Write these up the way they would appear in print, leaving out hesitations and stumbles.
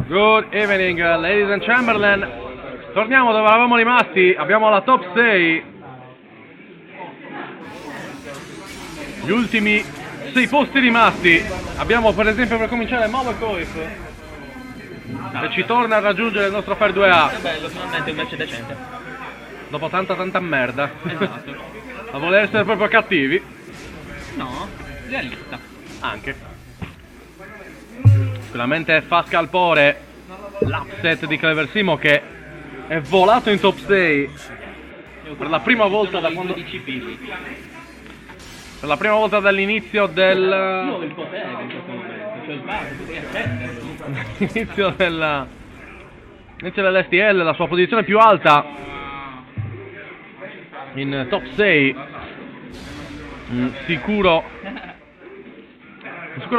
Good evening, ladies and Chamberlain. Torniamo dove eravamo rimasti. Abbiamo la top 6. Gli ultimi 6 posti rimasti. Abbiamo per esempio per cominciare Mau e Coif, che ci torna a raggiungere il nostro Fair 2A. È bello, finalmente un match decente. Dopo tanta merda. Esatto. A voler essere proprio cattivi. No, realista. Anche. Sicuramente fa scalpore l'upset di Clever Simo, che è volato in top 6 per la prima volta da quando... Per la prima volta dall'inizio del... Io ho il potere in questo momento, cioè il base, potrei accenderlo. Inizio dell'STL, la sua posizione più alta in top 6. Sicuro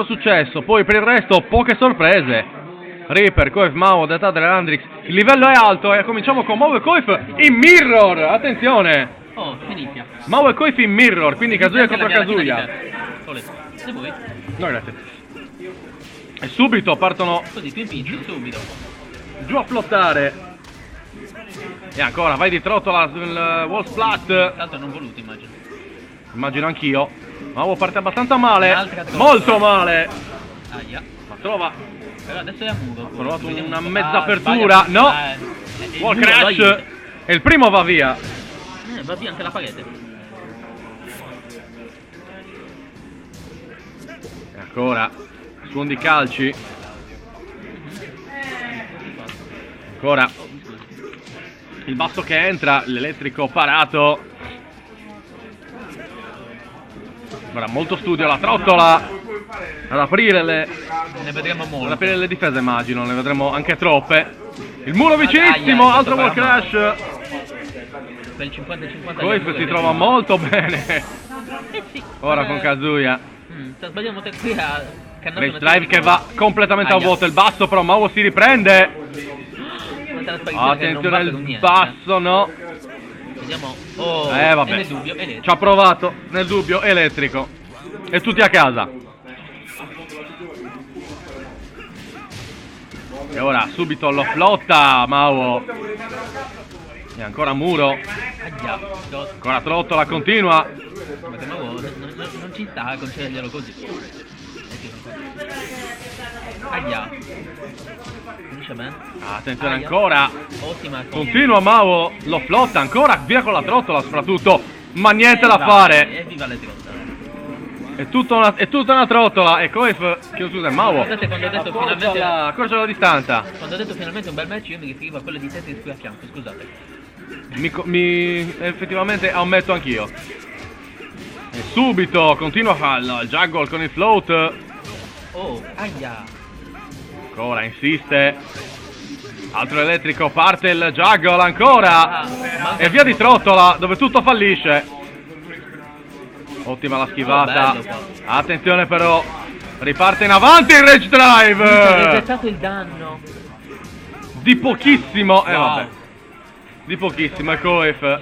successo. Poi per il resto poche sorprese. Reaper, Coif, Mau, Data dell'Andrix. Il livello è alto e cominciamo con Mau e Coif in mirror. Attenzione, Oh, finita. Mau e Coif in mirror, quindi Kazuya contro Kazuya. E voi? No, grazie. E subito partono Così, tu impingi, subito. giù a flottare. E ancora, vai di trottola sul wall splat. Tra l'altro non voluto, immagino. Immagino anch'io. Mau parte abbastanza male. Un'altra trottola. Molto male. Aia. Ma trova. Però adesso è a muro. Ha provato Vediamo una un po'. mezza Ah, apertura. sbaglia. No. Il Wall muro lo crash. aiuta. E il primo va via. Va via anche la parete. E ancora. Suon di calci. Ancora. Il basso che entra. L'elettrico parato. Ora molto studio la trottola. Ad aprire le... Ne vedremo Ad molto. aprire le difese immagino. Ne vedremo anche troppe. Il muro vicinissimo. Aia, Altro wall questo crash. Per il 50-50 Coif si trova molto bene. sì. Ora con Kazuya. Sta sbagliando te qui a cannato. Race drive che va completamente a Aia. vuoto. Il basso però Mau si riprende. Attenzione al il basso, no. Vediamo. Oh, Vabbè. è nel dubbio, è Ci ha provato nel dubbio elettrico. E tutti a casa. E ora subito lo flotta Mau. E ancora muro. Ancora trottola continua. Non ci sta a concederglielo così. Aia. Finisce bene. Attenzione Aia. ancora. Ottima. Continua Mau. Lo flotta ancora. Via con la trottola soprattutto. Ma niente da fare. Evviva le trottole. È tutta una trottola. E Coif, che scusa, Mau. Guardate quando ho detto finalmente. Accorcia la distanza. Quando ho detto finalmente un bel match io mi riferivo a quello di Tetris qui a fianco, scusate. Effettivamente ammetto anch'io. E subito continua a farlo. Il juggle con il float. Oh, aia. Ancora insiste. Altro elettrico, parte il juggle ancora. E via di trottola dove tutto fallisce. Ottima la schivata. Oh, bello qua. Attenzione però. Riparte in avanti il rage Ha drive. resettato il danno. Di pochissimo. Wow. Vabbè. Di pochissimo. E Coif.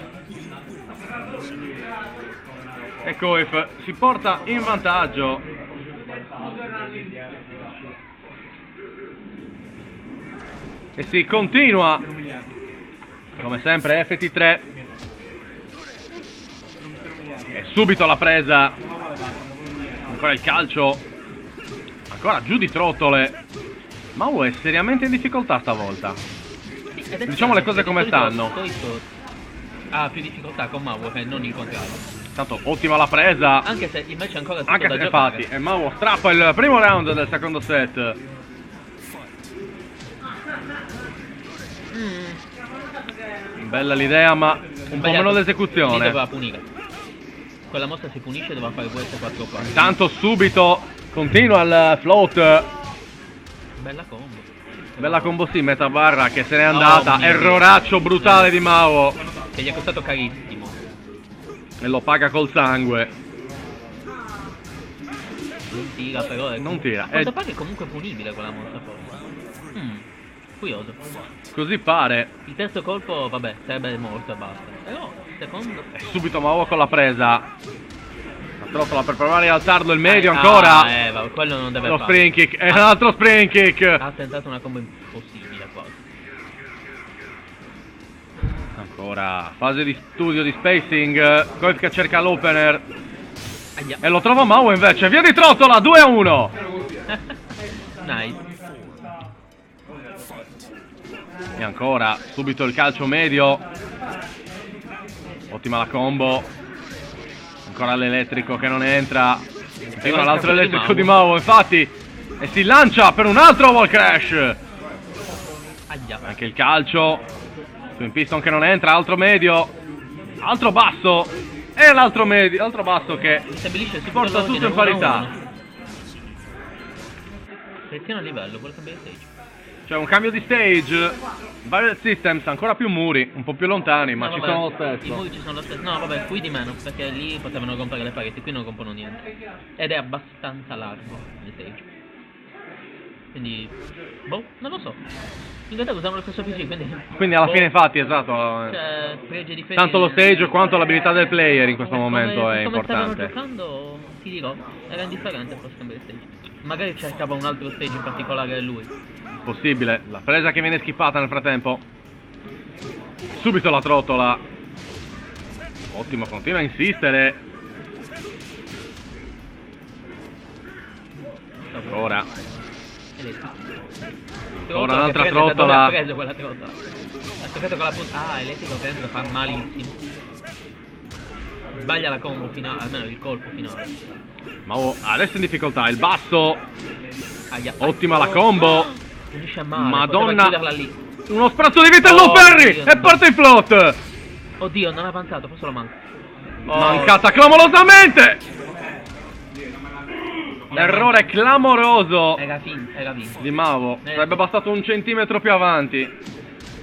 E Coif si porta in vantaggio. E si continua. Come sempre FT3. E subito la presa. Ancora il calcio. Ancora giù di trottole. Mau è seriamente in difficoltà stavolta. Diciamo le cose come stanno. Ha più difficoltà con Mau che non il contrario. Tanto ottima la presa. Anche se il match è ancora tutto Anche da se giocare. infatti. E Mau strappa il primo round del secondo set. Bella l'idea ma un po' meno Lì l'esecuzione. doveva punire. Quella mossa si punisce e doveva fare questo 4 qua. Intanto subito continua il float. Bella combo. Bella combo sì, meta barra che se n'è andata. Oh, mio Erroraccio brutale di Mau. Che gli è costato carissimo. E lo paga col sangue. Non tira però. Non tira. Quanto pare è comunque punibile quella mossa forse. Curioso. Così pare. Il terzo colpo, vabbè, sarebbe morto e basta. Però il secondo. E subito Mau con la presa. Trottola per provare a alzarlo il medio ancora. Quello non deve Lo fare. spring kick, è un altro spring kick. Ha tentato una combo impossibile quasi. Ancora, fase di studio di spacing. Koif che cerca l'opener. Aia. E lo trova Mau invece. Via di Trottola, 2-1. Nice. E ancora, subito il calcio medio. Ottima la combo. Ancora l'elettrico che non entra. Continua l'altro elettrico di Mau, infatti. E si lancia per un altro wall crash. Aia. Anche il calcio. Twin Piston che non entra, altro medio. Altro basso. E l'altro medio, altro basso che Stabilisce si porta tutto in 1-1. parità. Seleziona a livello, vuole cambiare stage. C'è un cambio di stage. Barrier Systems, ancora più muri, un po' più lontani, ma No, ci vabbè, sono lo I stesso. muri ci sono lo stesso. No, vabbè, qui di meno, perché lì potevano rompere le pareti, qui non rompono niente. Ed è abbastanza largo il stage. Quindi, boh, non lo so. In realtà usavano lo stesso PC, Quindi alla boh, fine infatti, esatto. Cioè, pregi e difetti. Tanto lo stage quanto l'abilità del player in questo momento è Come stavano importante. giocando, ti dirò, era indifferente forse cambiare stage. Magari cercava un altro stage in particolare lui. Possibile, la presa che viene skippata nel frattempo. Subito la trottola. Ottimo, continua a insistere. Ancora. Ora un'altra trottola. Ha preso quella trottola. Ha toccato con la punta. Ah, elettrico che entra fa malissimo. Sbaglia la combo finale, almeno il colpo finale. Ma adesso in difficoltà, il basso. Aia. Ottima la combo. Finisce male. Madonna. Poteva chiuderla lì. Uno sprazzo di vitello Oh, Perry Dio, e parte in float. Oddio, non ha avanzato, forse lo manca. Oh. Mancata clamorosamente. Errore clamoroso Era vinto. di Mavo. Sarebbe bastato un centimetro più avanti.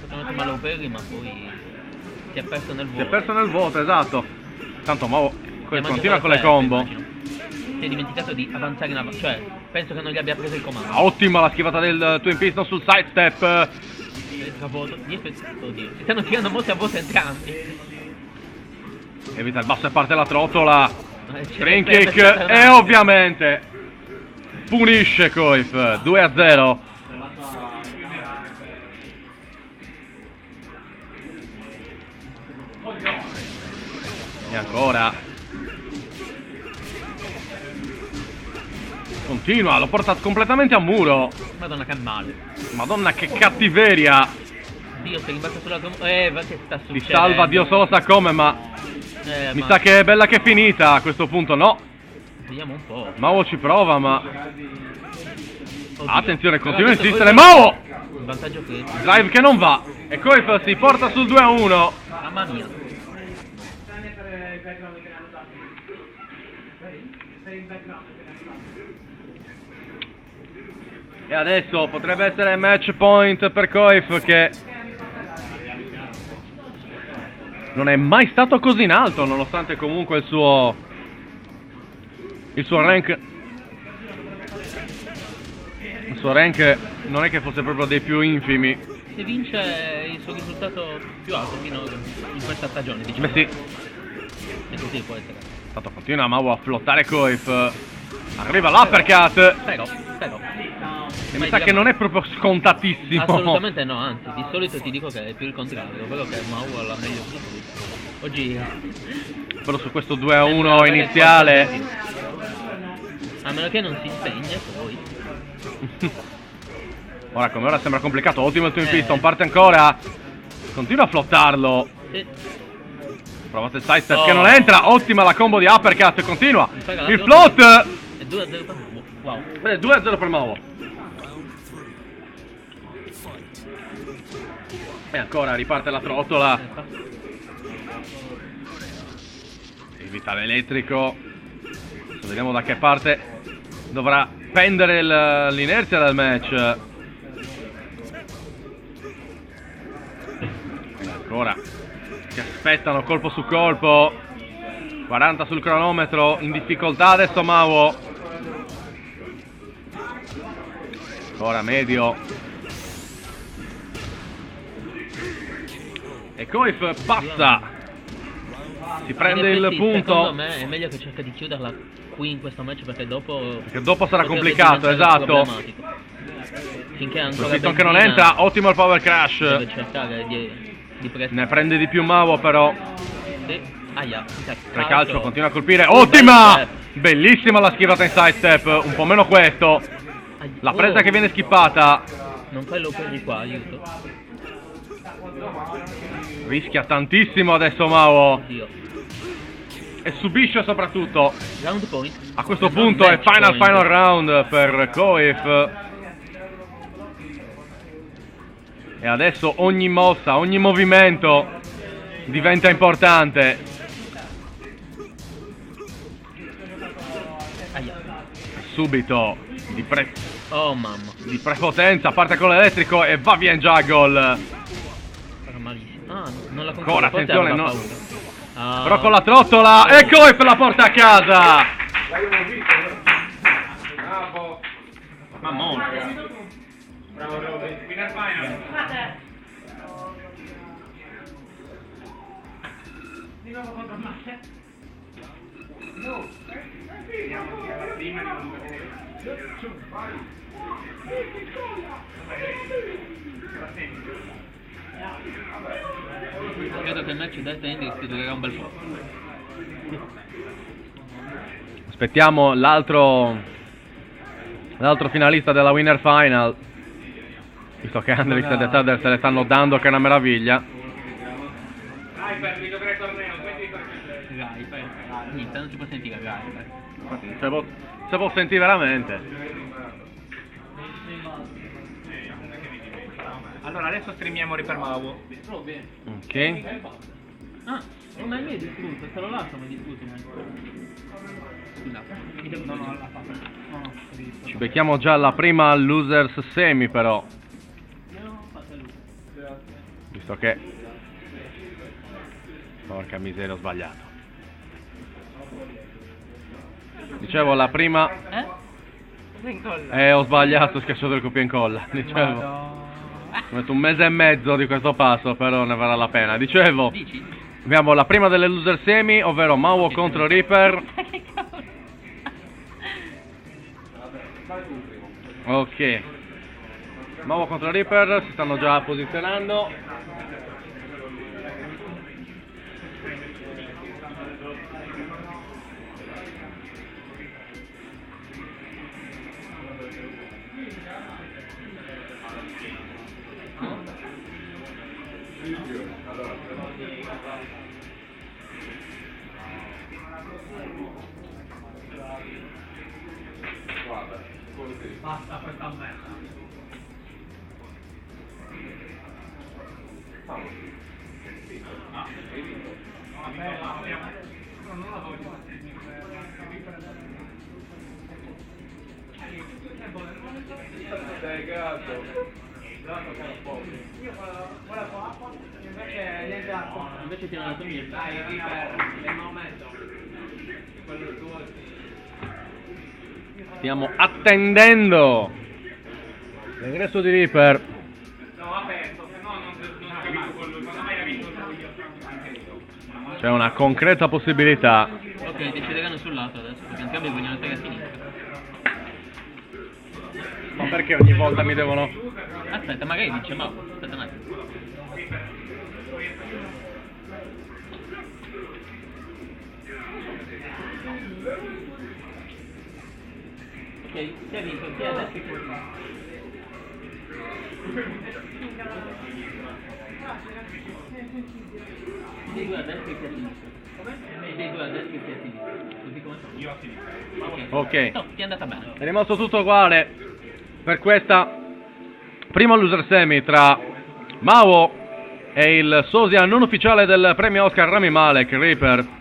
Fatto male un Perry, ma poi si è perso nel Si vuoto. è perso nel vuoto, esatto. Tanto Mavo Gli ha continua mangiato con le il combo. immagino. Si è dimenticato di avanzare in avanti. Cioè, penso che non gli abbia preso il comando. Ottima la schivata del Twin Piston sul sidestep. Vuoto. Oddio, si stanno tirando molto a vuoto entrambi. Evita il basso e parte la trottola. Spring C'è kick e ovviamente punisce Koif. 2-0. E ancora. Continua, lo porta completamente a muro. Madonna che male. Madonna che cattiveria. Dio, si rimbalza sulla combo. Che sta succedendo? Ti salva Dio solo sa come, ma mi sa che è bella che è finita a questo punto. No, vediamo un po'. Mao ci prova, ma Oddio. attenzione, Però continua a adesso insistere. questo- Mao! Il vantaggio che... Drive che non va. E Koif si porta sul 2-1. Mamma mia. E adesso potrebbe essere match point per Koif, che non è mai stato così in alto, nonostante comunque il suo rank. Il suo rank non è che fosse proprio dei più infimi. Se vince il suo risultato più alto finora in questa stagione, diciamo. Beh sì, E così può essere. tanto continua Mau a flottare Koif. Arriva l'uppercut. Però. E mi sa che non è proprio scontatissimo. Assolutamente no, anzi, di solito ti dico che è più il contrario, ovvero che Mau ha la meglio possibilità. Oggi... Però su questo 2-1 iniziale. A meno che non si spegne, poi... Ora come ora sembra complicato. Ottimo il Twin Piston, parte ancora. Continua a flottarlo. Sì. Provate il sidestep che non entra. Ottima la combo di uppercut, continua. Paga Il l'altro. float. È 2-0 per Mau. Wow. 2-0 per Mao. E ancora riparte la trottola. Evita l'elettrico. Adesso vediamo da che parte dovrà pendere l'inerzia del match. E ancora si aspettano colpo su colpo. 40 sul cronometro, in difficoltà adesso Mao. Ancora medio. E Koif passa. si prende In il effetti, punto. Secondo me è meglio che cerca di chiuderla qui in questo match perché dopo... Perché dopo sarà potrebbe complicato, diventare esatto. problematico. Finché ancora Piston che non benzina, entra, ottimo il power deve crash. cercare di prestare. Ne prende di più Mao però. Sì. Aia, Calcio continua a colpire. Ottima! Bellissima la schivata in side step. Un po' meno questo. La presa che viene skippata. Non fai l'open di qua, aiuto. Rischia tantissimo adesso Mao. Oddio. E subisce soprattutto. Round point. A questo Non punto è match point. final round per Koif. E adesso ogni mossa, ogni movimento diventa importante. Aia. Subito Oh mamma. di prepotenza, parte con l'elettrico e va via in juggle. Era malissimo. Ah, non la Ancora, forse attenzione, aveva no. paura. Ah. Però con la trottola e Koif la porta a casa. Bravo. Mamma. Bravo Robby. Winner final. Di nuovo contro Masse. No. Vediamo che alla prima di numero. Credo che il match Delta Index durerà un bel po'. Aspettiamo l'altro finalista della winner final. Visto che Hendrix e The Tether se le stanno dando che è una meraviglia. Hyper, mi dovrei torneo, quindi per Hyper. Niente, non si può sentire Hyper. Se può sentire veramente. Allora adesso streamiamo Reaper Mau. Ok. Ah, ma lì è distrutto, se lo lascio mi è distrutto. Scusate. No, l'ha fatto. No, Ci becchiamo già la prima losers semi però. Visto che... Porca miseria, ho sbagliato. Dicevo la prima... ho sbagliato, ho schiacciato il copia e incolla. Dicevo... Metto un mese e mezzo di questo passo, però ne varrà la pena. Dicevo... Abbiamo la prima delle loser semi, ovvero Mao contro Reaper. Ok. Mao contro Reaper, si stanno già posizionando. Basta questa merda. Non la voglio. Dai cazzo. Io volevo acqua, invece niente acqua. Invece ti hanno dato niente. Dai, Reaper, l'abbiamo messo. Quello tuo sì. Stiamo attendendo l'ingresso di Reaper. No, ho aperto, se no non ho capito quello. Non ho mai capito io. C'è una concreta possibilità. Ok, decideranno sul lato adesso, perché entrambi vogliono stare a sinistra. Ma perché ogni volta mi devono... Aspetta, magari vince Mao. Aspetta un attimo. Ok, chi ha vinto? Chi è adesso e chi è adesso? Dei due a destra e chi a sinistra? Dei due a destra e chi a sinistra? Così come sono? Io a sinistra. Ok. No, ti è andata bene. È rimasto tutto uguale per questa prima loser semi tra Mao e il sosia non ufficiale del premio Oscar Rami Malek, Reaper.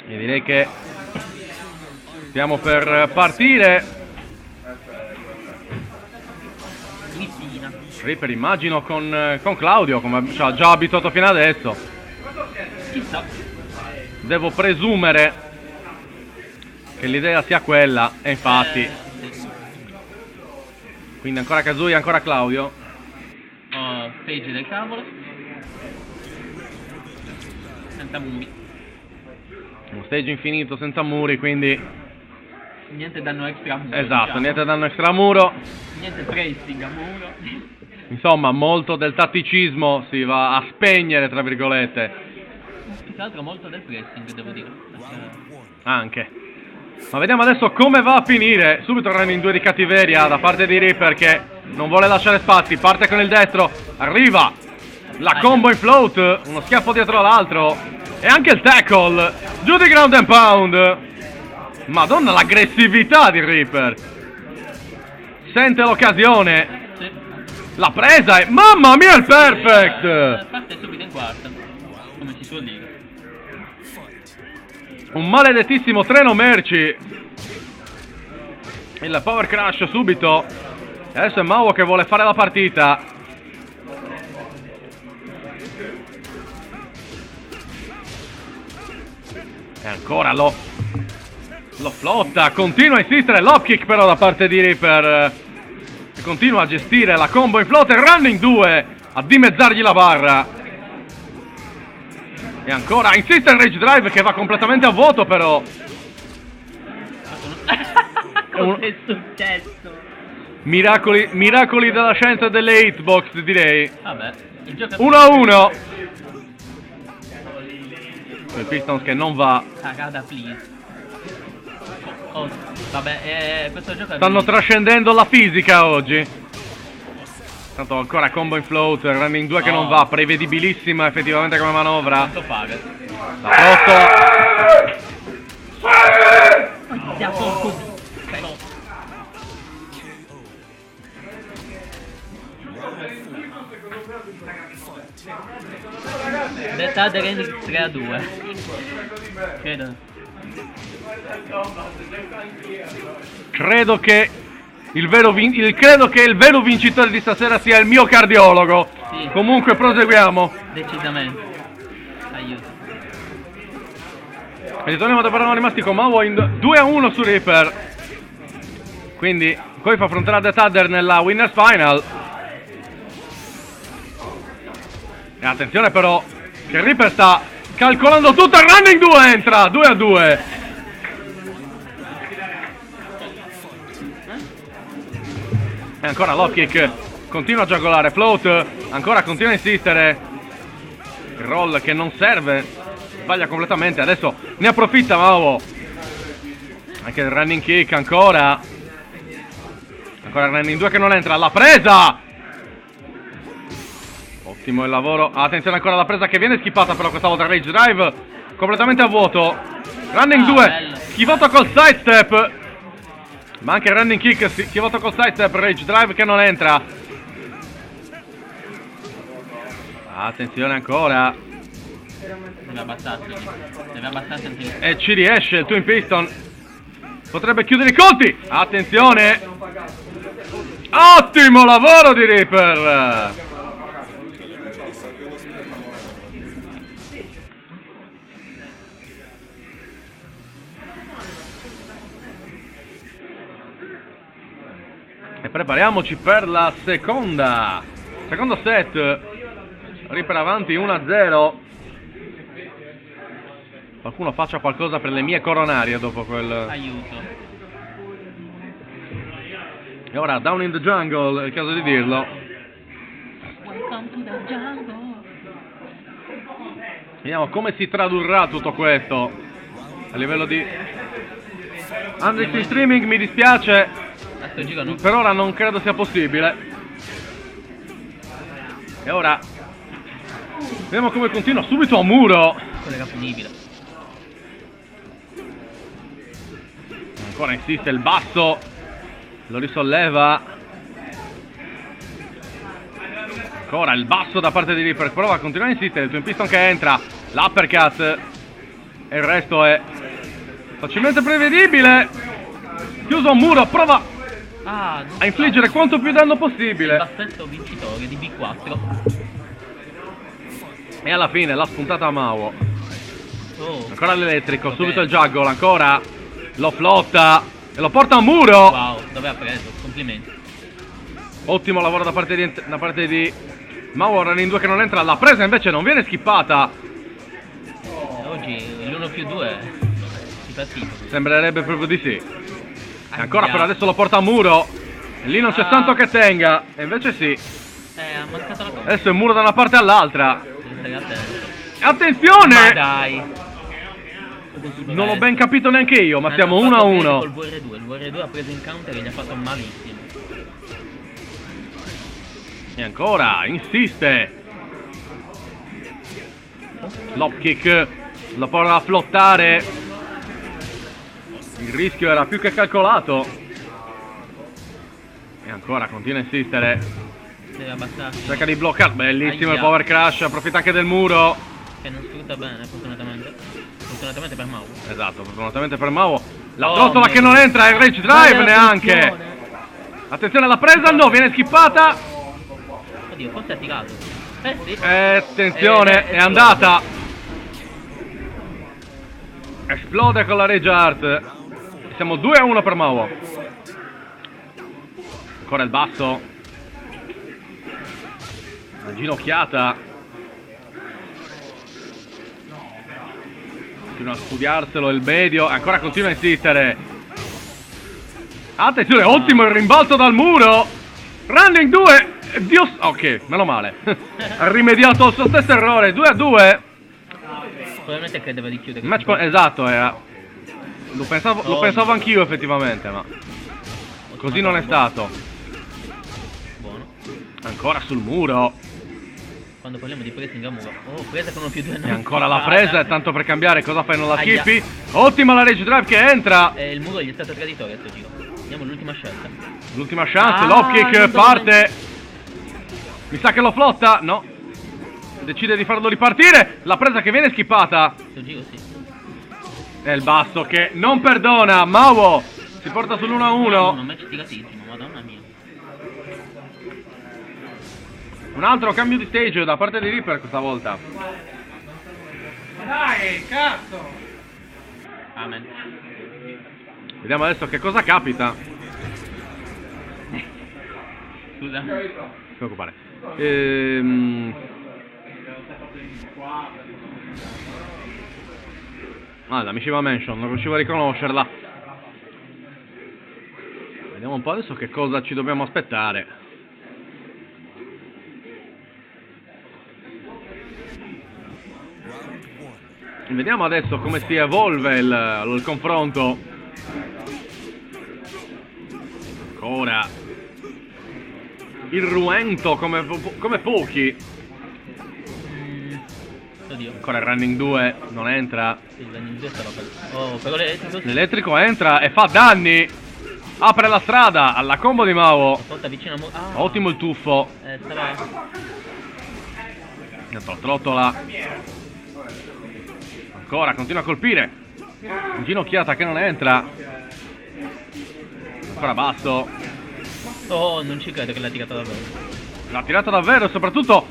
E direi che stiamo per partire. Cristina. Reaper immagino con Claudio, come ci ha già abituato fino adesso. Chissà. Devo presumere che l'idea sia quella, e infatti Quindi ancora Kazuya, ancora Claudio. Oh, Page del cavolo. Senza muri. Uno stage infinito senza muri, quindi... Niente danno extra a muro. Esatto, diciamo. niente danno extra muro. Niente pressing a muro. Insomma, molto del tatticismo si va a spegnere, tra virgolette. Più che altro molto del pressing, devo dire. Anche. Ma vediamo adesso come va a finire. Subito running 2 di cattiveria da parte di Reaper che non vuole lasciare spazi. Parte con il destro. Arriva la combo in float. Uno schiaffo dietro l'altro. E anche il tackle. Giù di ground and pound. Madonna l'aggressività di Reaper. Sente l'occasione. Sì. La presa e... Mamma mia il perfect. Parte subito in quarta. Come si suol dire. Un maledettissimo treno merci. Il power crash subito. E adesso è Mao che vuole fare la partita. E ancora lo flotta. Continua a insistere l'op kick però da parte di Reaper. E continua a gestire la combo in float e running 2 a dimezzargli la barra. E ancora insiste il rage drive che va completamente a vuoto però. Cosa è successo? Miracoli della scienza delle hitbox, direi. Vabbè, il gioco è 1-1. Il Pistons che non va. cagata, please. Oh, vabbè, questo gioco è Stanno bellissimo. trascendendo la fisica oggi. Tanto ancora combo in float, running 2 che non va, prevedibilissima effettivamente come manovra. Quanto paga? Da sotto. Però Detta The Renix 3-2. Credo. Credo che il vero vincitore di stasera sia il mio cardiologo. Sì. Comunque proseguiamo. Decisamente. Aiuto. E ritorniamo dove eravamo rimasti con Mao in 2-1 su Reaper. Quindi poi fa affrontare The Tadder nella Winners Final. E attenzione però che Reaper sta calcolando tutto. Il running 2 entra 2-2. E ancora low kick. Continua a giocare float. Ancora continua a insistere. Il roll che non serve. Sbaglia completamente. Adesso ne approfitta Mao. Anche il running kick ancora. Ancora il running 2 che non entra. La presa. Ottimo il lavoro. Attenzione ancora alla presa che viene schipata però questa volta rage drive. Completamente a vuoto. Running 2. Bello. Schivato col sidestep. Ma anche il running kick schivato col sidestep. Rage drive che non entra. Attenzione ancora. Deve abbassarsi. Deve abbassarsi anche. E ci riesce il Twin Piston. Potrebbe chiudere i conti. Attenzione. Ottimo lavoro di Reaper. E prepariamoci per la secondo set. Reaper avanti 1-0. Qualcuno faccia qualcosa per le mie coronarie dopo quel... Aiuto. E ora Down in the Jungle, è il caso di dirlo. Welcome to the jungle. Vediamo come si tradurrà tutto questo a livello di Android streaming. Mi dispiace, A sto giro no. per ora non credo sia possibile. E ora vediamo come continua subito a muro. Quello era punibile. Ancora insiste il basso, lo risolleva. Ancora il basso da parte di Reaper, prova a continuare a insistere. Il Twin Piston che entra, l'uppercut. E il resto è facilmente prevedibile. Chiuso un muro, prova Ah, a infliggere quanto più danno il possibile. bassetto vincitore di B4. E alla fine l'ha spuntata a Mao. Oh. Ancora l'elettrico, Vabbè. subito il juggle, ancora lo flotta e lo porta a muro. Wow, dove ha preso? Complimenti. Ottimo lavoro da parte di Mau. Running 2 che non entra. La presa invece non viene skippata. Oggi l'1+2 si fa schifo. Sembrerebbe proprio di sì. E ancora per adesso lo porta a muro. E lì non c'è santo che tenga. E invece sì. Ha mancato la cosa. Adesso è muro da una parte all'altra. Stai attento. Attenzione! Ma dai! Non l'ho ben capito neanche io, ma siamo hanno 1 a fatto bene 1. col VR2. Il VR2 ha preso in counter e gli ha fatto malissimo. E ancora, insiste. Lob kick. Lo porta a flottare. Il rischio era più che calcolato. E ancora continua a insistere. Deve abbassarsi. Cerca di bloccare. Bellissimo il Aia. power crash. Approfitta anche del muro. Che non sfrutta bene, fortunatamente. Fortunatamente per Mau. Esatto, fortunatamente per Mau. La Oh, trottola mio che non Dio. entra. Il rage drive neanche. Attenzione. Attenzione alla presa. No, viene skippata. Oddio, forse ha tirato. Sì. Attenzione, è andata. Esplode con la Rage Art. Siamo 2 a 1 per Mau. Ancora il basso. La ginocchiata. Continua a studiarselo il medio. Ancora continua a insistere. Attenzione, ottimo il rimbalzo dal muro. Running 2. Dio. Ok, meno male. Ha rimediato al suo stesso errore. 2 a 2. Probabilmente credeva di chiudere. Esatto, lo pensavo anch'io effettivamente, ma così non è stato. Buono. Ancora sul muro. Quando parliamo di pressing a muro. Oh, presa con 1+2. E ancora la presa, e tanto per cambiare, cosa fai? Non la Aia. schippi? Ottima la Rage Drive che entra. Il muro gli è stato traditore a sto giro. Andiamo l'ultima scelta. L'ultima chance, Ah, l'off kick non parte. Mi sa che lo flotta, no. Decide di farlo ripartire. La presa che viene skippata. Sto giro sì. E il basso che non perdona. Mau si porta sull'1 a 1. Un match tiratissimo, madonna mia. Un altro cambio di stage da parte di Reaper questa volta. Dai, cazzo! Amen. Vediamo adesso che cosa capita. Scusa. Non ti preoccupare. La Mishiva Mansion, non riuscivo a riconoscerla. Vediamo un po' adesso che cosa ci dobbiamo aspettare. Vediamo adesso come si evolve il confronto. Ancora il ruento come pochi. Oddio. Ancora il running 2 non entra. Il running 2 stava per... Oh, però l'elettrico sì. L'elettrico entra e fa danni. Apre la strada alla combo di Mau. Porta vicino a muro. Ottimo il tuffo. Stava... Dentro la trottola. Ancora, continua a colpire. Ginocchiata che non entra. Ancora basso. Oh, non ci credo che l'ha tirata davvero. L'ha tirata davvero e soprattutto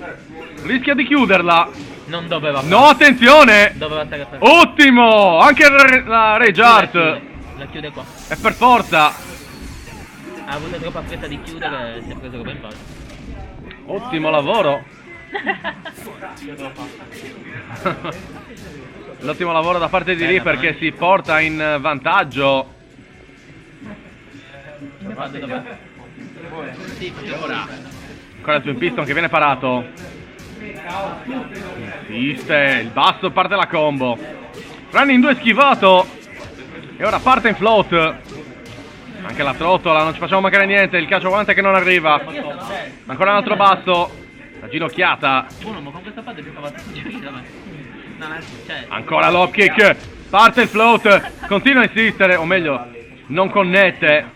rischia di chiuderla. Non doveva fare. No, attenzione. Doveva stare a fare. Ottimo. Anche la Rage Art. La chiude qua. E per forza. Ha avuto troppa fretta di chiudere e si è preso come in faccia. Ottimo lavoro. L'ottimo lavoro da parte di Reaper che si porta in vantaggio. Dov'è? Sì, Ora ancora il Twin Piston che viene parato. Insiste, il basso parte la combo. Running 2 schivato. E ora parte in float. Anche la trottola, non ci facciamo mancare niente. Il calcio volante che non arriva. Ancora un altro basso. La ginocchiata. Buono, ma con questa parte si stava cioè... Ancora l'op kick. Parte il float. Continua a insistere, o meglio, non connette.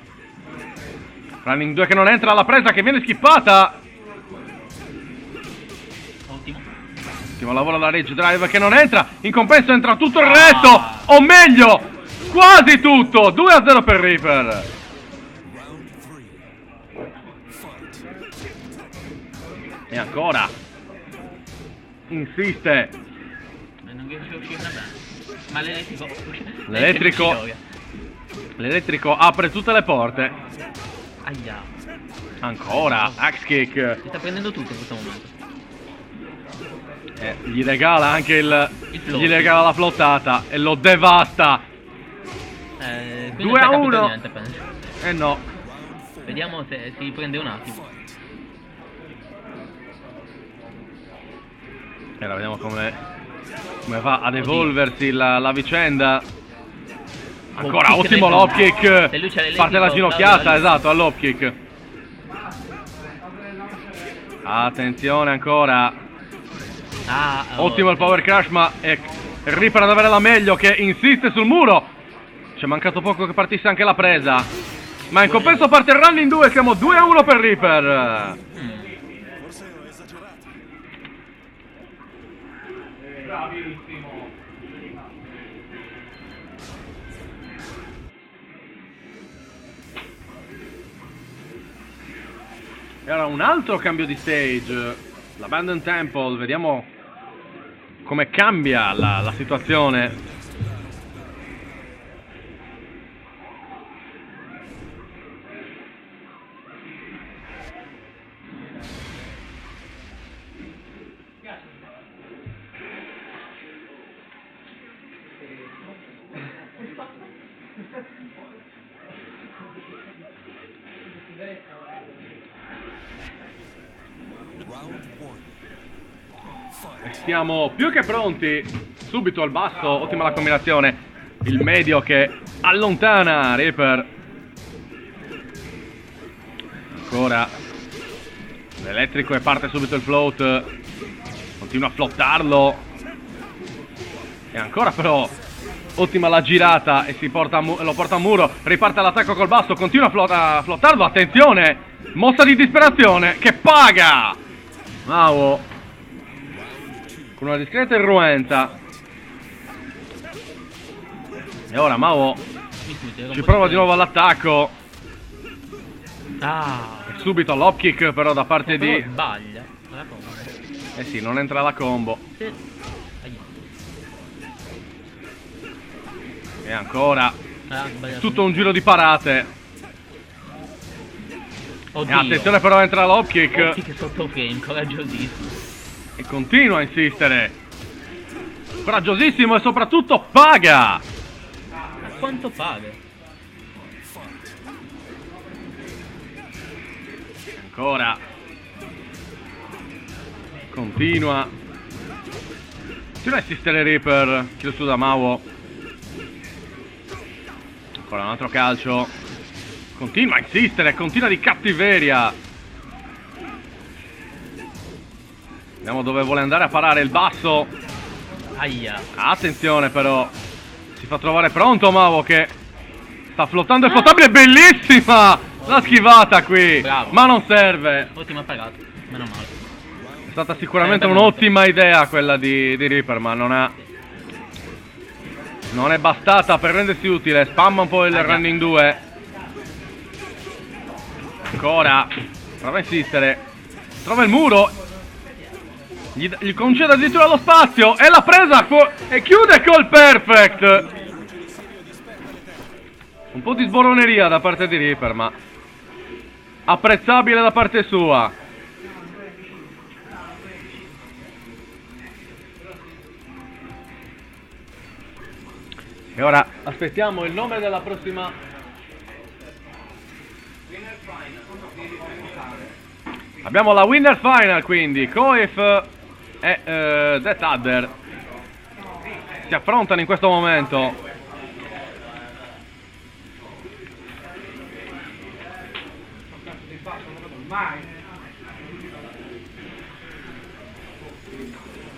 Running 2 che non entra alla presa che viene skippata. Ottimo. Ottimo lavoro da Rage Drive che non entra. In compenso entra tutto il resto. O meglio, quasi tutto. 2 a 0 per Reaper. E ancora insiste. Non riesce a uscirne bene. Ma L'elettrico apre tutte le porte. Aia. Ancora, axe kick. Si sta prendendo tutto in questo momento. Gli regala anche float. gli regala la flottata e lo devasta. 2-1. Niente, penso. No. Vediamo se si prende un attimo. E ora vediamo come va ad evolversi la vicenda. Ancora ottimo l'op kick. Parte la ginocchiata, esatto, all'op kick. Attenzione ancora. Ottimo il power crash, ma è Reaper ad avere la meglio, che insiste sul muro. Ci è mancato poco che partisse anche la presa, ma in compenso parte il running 2. Siamo 2-1 per Reaper. Bravissimo. E ora un altro cambio di stage, l'Abandoned Temple. Vediamo come cambia la situazione. Siamo più che pronti. Subito al basso, ottima la combinazione. Il medio che allontana Reaper. Ancora l'elettrico e parte subito il float. Continua a flottarlo. E ancora però ottima la girata e lo porta a muro. Riparte l'attacco col basso. Continua a flottarlo. Attenzione, mossa di disperazione che paga Mao con una discreta irruenza. E ora Mao ci prova di nuovo all'attacco. E subito l'op kick però da parte di... Sbaglia. sì, non entra la combo. E ancora tutto un giro di parate. Oddio. E attenzione però entra l'op kick. L'op kick sotto frame, coraggiosissimo. E continua a insistere. Coraggiosissimo e soprattutto paga. Ma quanto paga? Ancora. Continua a insistere Reaper. Chiedo scusa Mao. Ancora un altro calcio. Continua a insistere, continua di cattiveria. Vediamo dove vuole andare a parare il basso. Aia. Attenzione però. Si fa trovare pronto Mao che sta flottando e flottabile. Bellissima la schivata qui. Bravo. Ma non serve. Ottima parata, meno male. È stata sicuramente un'ottima idea quella di Reaper, ma non è bastata per rendersi utile. Spamma un po' il running 2. Ancora. Prova a insistere. Trova il muro. Gli concede addirittura lo spazio. E l'ha presa e chiude col perfect. Un po' di sboroneria da parte di Reaper, ma apprezzabile da parte sua. E ora aspettiamo il nome della prossima. Abbiamo la winner final, quindi Koif e Death Adder si affrontano in questo momento.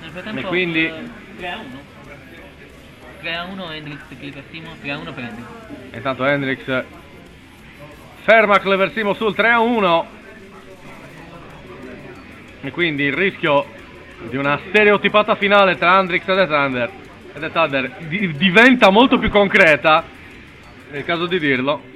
Nel frattempo, E quindi 3-1 Hendrix Cleversimo, 3-1 per Hendrix. intanto Hendrix ferma Cleversimo sul 3-1. E quindi il rischio di una stereotipata finale tra Hendrix e Death Adder diventa molto più concreta, è il caso di dirlo.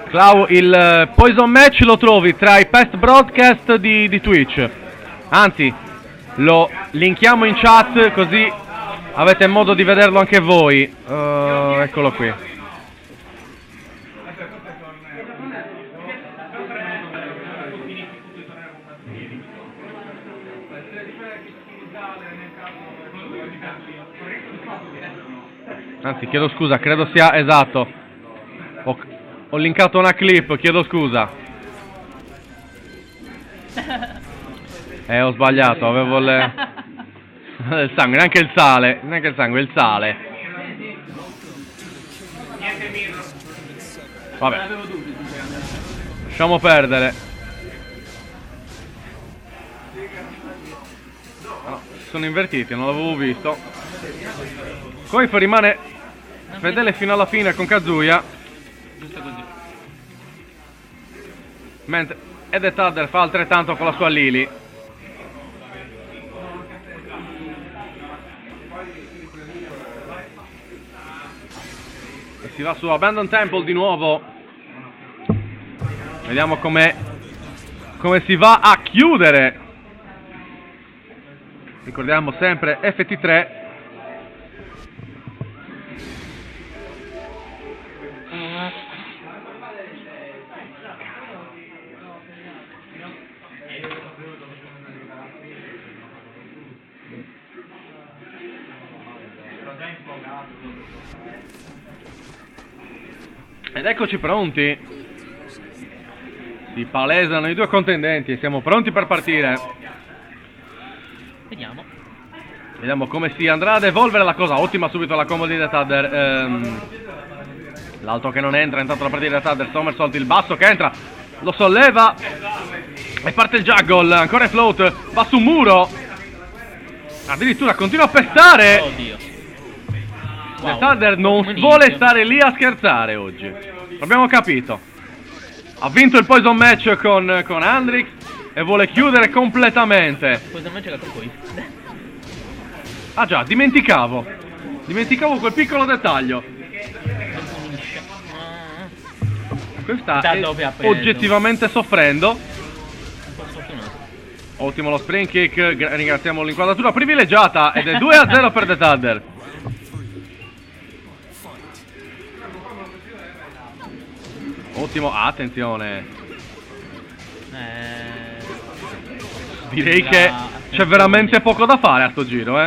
Clau, il Poison Match lo trovi tra i past broadcast di Twitch. Anzi, lo linkiamo in chat così avete modo di vederlo anche voi. Eccolo qui. Anzi, chiedo scusa, credo sia esatto. Ho linkato una clip, chiedo scusa. Ho sbagliato, avevo il sangue, neanche il sale, neanche il sangue, il sale. Vabbè. Lasciamo perdere. No, sono invertiti, non l'avevo visto. Koif rimane fedele fino alla fine con Kazuya. Giusto così. Mentre The Thunder fa altrettanto con la sua Lily. E si va su Abandon Temple di nuovo. Vediamo come si va a chiudere. Ricordiamo sempre FT3. Ed eccoci pronti. Si palesano i due contendenti e siamo pronti per partire. Vediamo come si andrà ad evolvere la cosa. Ottima subito la combo di The Thunder. L'alto che non entra, intanto la partita di The Thunder. Somersault, il basso che entra, lo solleva e parte il juggle. Ancora in float, va su un muro. Addirittura continua a pestare. Oddio. The Thunder non vuole stare lì a scherzare oggi. L'abbiamo capito. Ha vinto il Poison Match con Hendrix e vuole chiudere completamente. Poison Match era per Koif. Ah già, dimenticavo quel piccolo dettaglio. Questa è oggettivamente soffrendo. Ottimo lo spring kick, ringraziamo l'inquadratura privilegiata ed è 2-0 per The Thunder. Ottimo, attenzione. Direi che c'è veramente poco da fare a sto giro,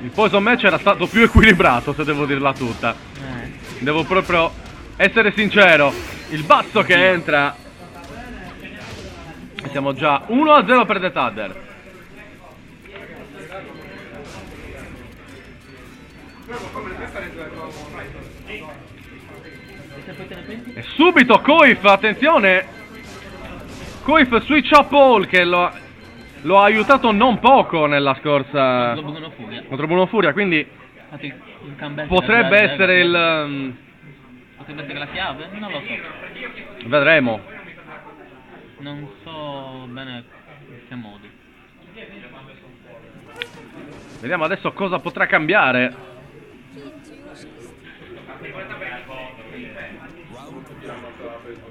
Il Poison Match era stato più equilibrato, se devo dirla tutta. Devo proprio essere sincero. Il basso che entra. Siamo già 1-0 per The Thunder. E subito Koif, attenzione. Koif switch up all che lo ha aiutato non poco nella scorsa contro Bruno Furia, quindi potrebbe essere potrebbe essere la chiave? Non lo so. Vedremo. Non so bene in che modo. Vediamo adesso cosa potrà cambiare.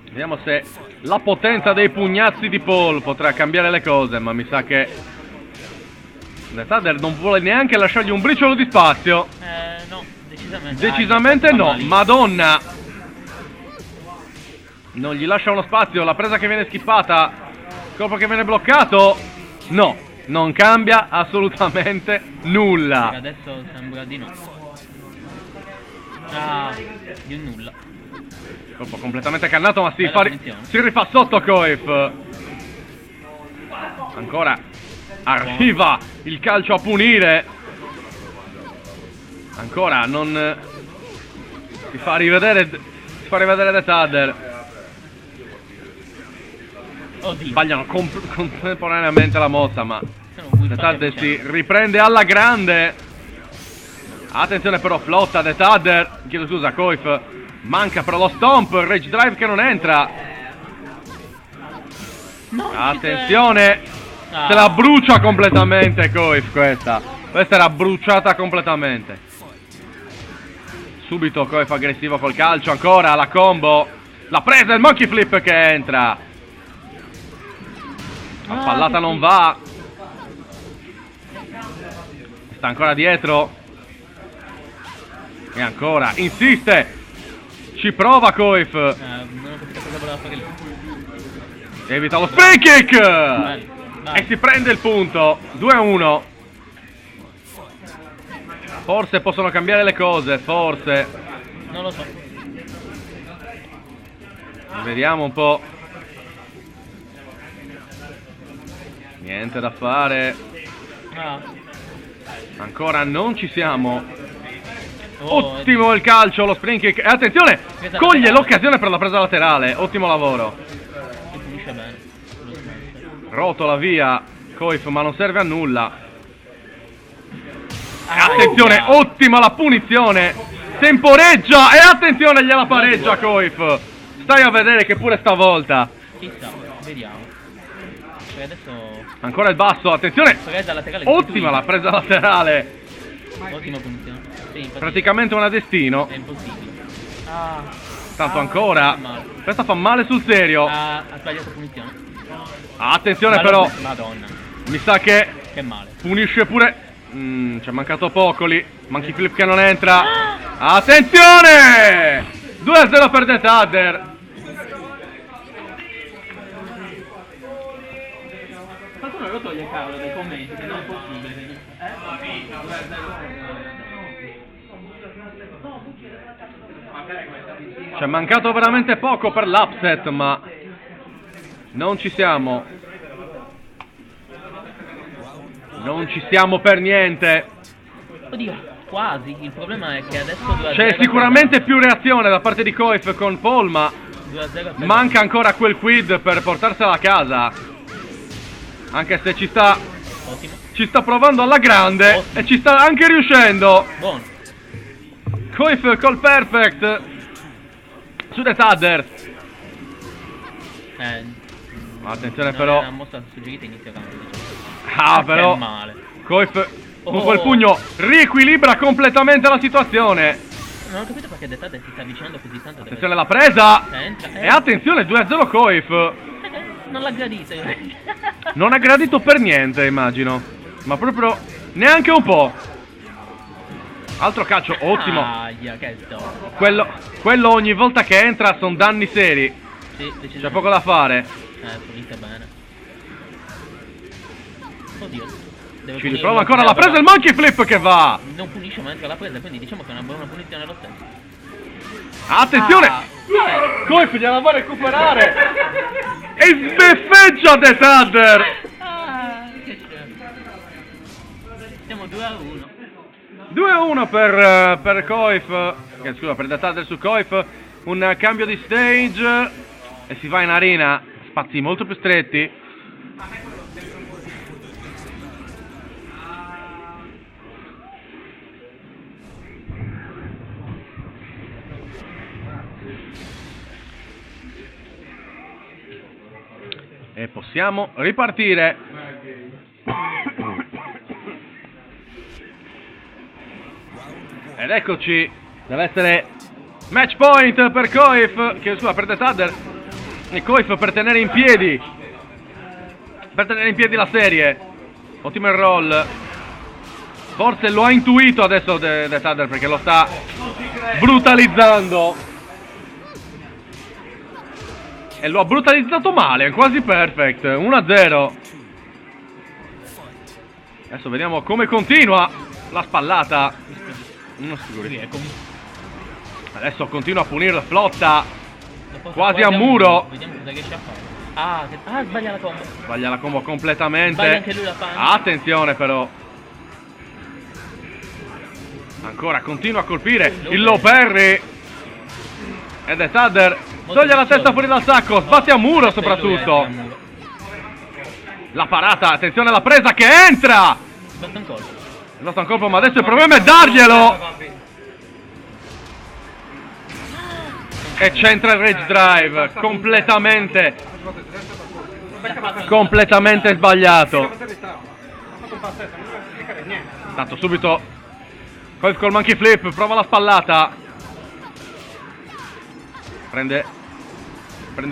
Vediamo se la potenza dei pugnazzi di Paul potrà cambiare le cose, ma mi sa che The Thunder non vuole neanche lasciargli un briciolo di spazio. No, decisamente. Decisamente no, madonna. Non gli lascia uno spazio, la presa che viene skippata, colpo che viene bloccato. No, non cambia assolutamente nulla. Adesso sembra di no. Di un nulla. Colpo completamente cannato, ma si rifà sotto Koif. Ancora arriva il calcio a punire. Ancora non si fa rivedere The Thunder. Sbagliano contemporaneamente la mossa, ma The Thunder si riprende alla grande. Attenzione però, flotta The Thunder. Chiedo scusa, Koif. Manca però lo stomp, rage drive che non entra. Non ci Attenzione! credo. Se la brucia completamente Koif questa. Questa era bruciata completamente. Subito Koif aggressivo col calcio, ancora la combo. La presa, il monkey flip che entra. La pallata che non sì. va. Sta ancora dietro. E ancora, insiste. Ci prova Koif. Non ho capito cosa voleva fare lì. Evita lo spring kick. Bello. Vai. E si prende il punto. 2-1. Forse possono cambiare le cose, forse. Non lo so. Vediamo un po'. Niente da fare. Ah. Ancora non ci siamo. Oh, Ottimo il calcio, lo spring kick. E attenzione, Presa coglie laterale. l'occasione per la presa laterale. Ottimo lavoro. si pulisce bene. Lo smash. Rotola via Koif, ma non serve a nulla. Ah, Attenzione, yeah. ottima la punizione. Temporeggia e attenzione, gliela pareggia Koif. Stai a vedere che pure stavolta. Chissà, vediamo. Cioè adesso Ancora il basso, attenzione. presa laterale. Ottima la presa laterale. Ottima punizione. Sì, infatti Praticamente una destino. è impossibile. Ah. Tanto Ah, ancora. fa male. Questa fa male sul serio. Ha sbagliato punizione. Attenzione Ma però. Madonna, Mi sa che che male. punisce pure. Ci è mancato poco lì. Monkey flip che non entra. Attenzione! 2-0 per The Tadder. Qualcuno lo toglie cavolo dai commenti, che non è possibile. Ci è mancato veramente poco per l'upset, ma non ci siamo. Non ci siamo per niente. Oddio, quasi. Il problema è che adesso 2-0. C'è sicuramente più reazione da parte di Koif con Paul, ma 2-0. manca ancora quel quid per portarsela a casa. Anche se ci sta provando alla grande. Ottimo. E ci sta anche riuscendo. Buono. Koif col perfect su The Tadder. Attenzione però. La mossa suggerita inizia tanto, diciamo. Ah, però Che male. Koif con Oh. quel pugno riequilibra completamente la situazione. Non ho capito perché Dettade si sta avvicinando così tanto. Attenzione alla presa. Entra. E attenzione 2-0 Koif. Non l'ha gradito. Non ha gradito per niente, immagino. Ma proprio neanche un po'. Altro calcio, ottimo. Aia, che sto. Quello ogni volta che entra sono danni seri. Sì, C'è decisamente. poco da fare. Pulite bene. Oddio. Deve Ci punire riprova il ancora la presa, il monkey flip che va. Non punisce ma entra la presa, quindi diciamo che è una buona punizione lo stesso. Attenzione. Ah. Koif gliela va a recuperare. E sbeffeggia The Tadder. Ah, che scemo. Siamo 2-1. 2-1 per Koif. Scusa, per The Tadder su Koif. Un cambio di stage. E si va in arena. Spazi molto più stretti. E possiamo ripartire. Ed eccoci. Deve essere match point per Koif. Che scusa, per The Tadder. E Koif per tenere in piedi. Per tenere in piedi la serie. Ottimo il roll. Forse lo ha intuito adesso The Tadder, perché lo sta brutalizzando. E lo ha brutalizzato male, è quasi perfect. 1-0. Adesso vediamo come continua la spallata. Non sicuri. Adesso continua a punire la flotta. Quasi a muro. Vediamo cosa riesce a fare. Sbaglia la combo. Sbaglia la combo completamente. Sbaglia anche lui la panna. Attenzione però. Ancora continua a colpire il low parry. Ed è Tadder. Toglie la testa fuori dal sacco. Sbatte a muro soprattutto. La parata. Attenzione alla presa che entra. Sbatte un colpo. Sbatte un colpo, ma adesso il problema è darglielo. E c'entra il rage drive completamente. completamente sbagliato. Ha fatto un passetto, non deve spiegare niente. Tanto subito Coif col monkey flip, prova la spallata. Prende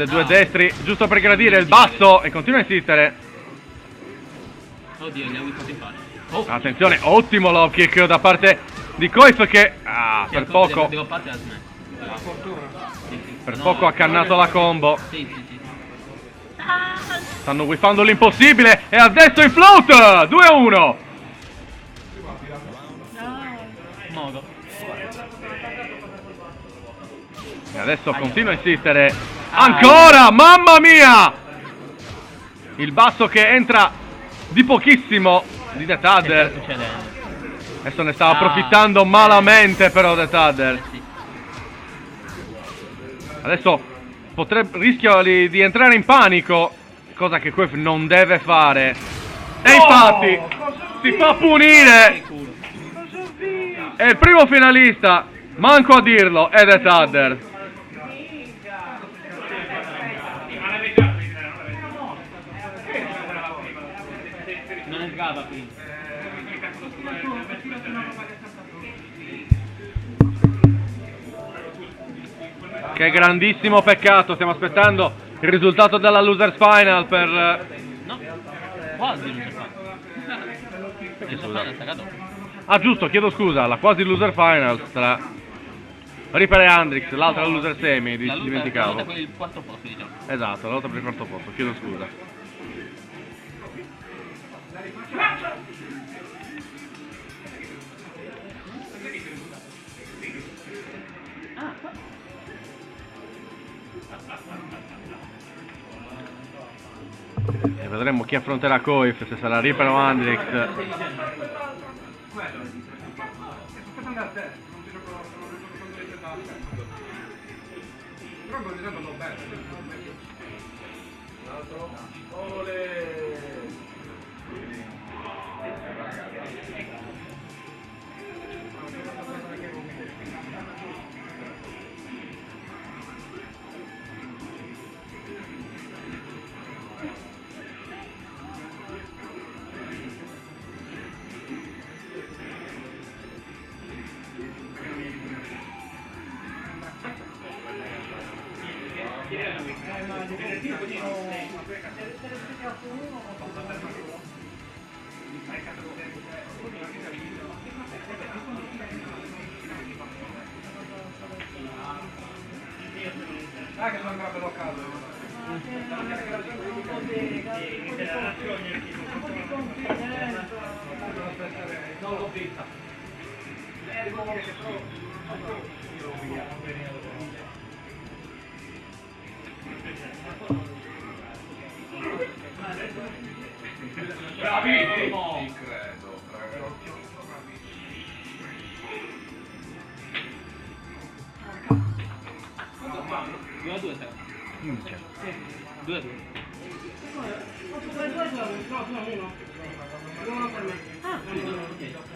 due destri giusto per gradire il basso e continua a insistere. Oddio, ne ho fatto in faccia. Oh, Attenzione, ottimo low kick da parte di Coif che per poco Devo passare a smash. La fortuna. per poco ha cannato la combo. Sì, sì, sì. Stanno whiffando l'impossibile e adesso in float 2-1. Modo. E adesso continua a insistere. Ancora, mamma mia! Il basso che entra di pochissimo di The Che sta Tadder. succedendo? Adesso ne stava approfittando malamente però The Tadder. Sì. Adesso rischia di entrare in panico, cosa che Coif non deve fare. E infatti si fa punire. Culo. È il primo finalista, manco a dirlo, è The Tadder. Non è sgava qui. Che grandissimo peccato, stiamo aspettando il risultato della Losers Final per... No. Quasi non si fa. Perché scusa? è staccato. Ah giusto, chiedo scusa, la quasi Loser Finals tra Reaper e Hendrix, l'altra Loser Semi, La dimenticavo. lotta per il quarto posto, diciamo. Esatto, la lotta per il quarto posto, chiedo scusa. E vedremo chi affronterà Coif, se sarà Reaper o Hendrix. Sto aspettando a te, non ti gioco con le tette a te. Però ogni tanto non bene. Ah, che sono ancora bello caldo. Non l'ho vista. Bravissimo! Ci credo, Due a due, sai. Minchia. 2 a 2.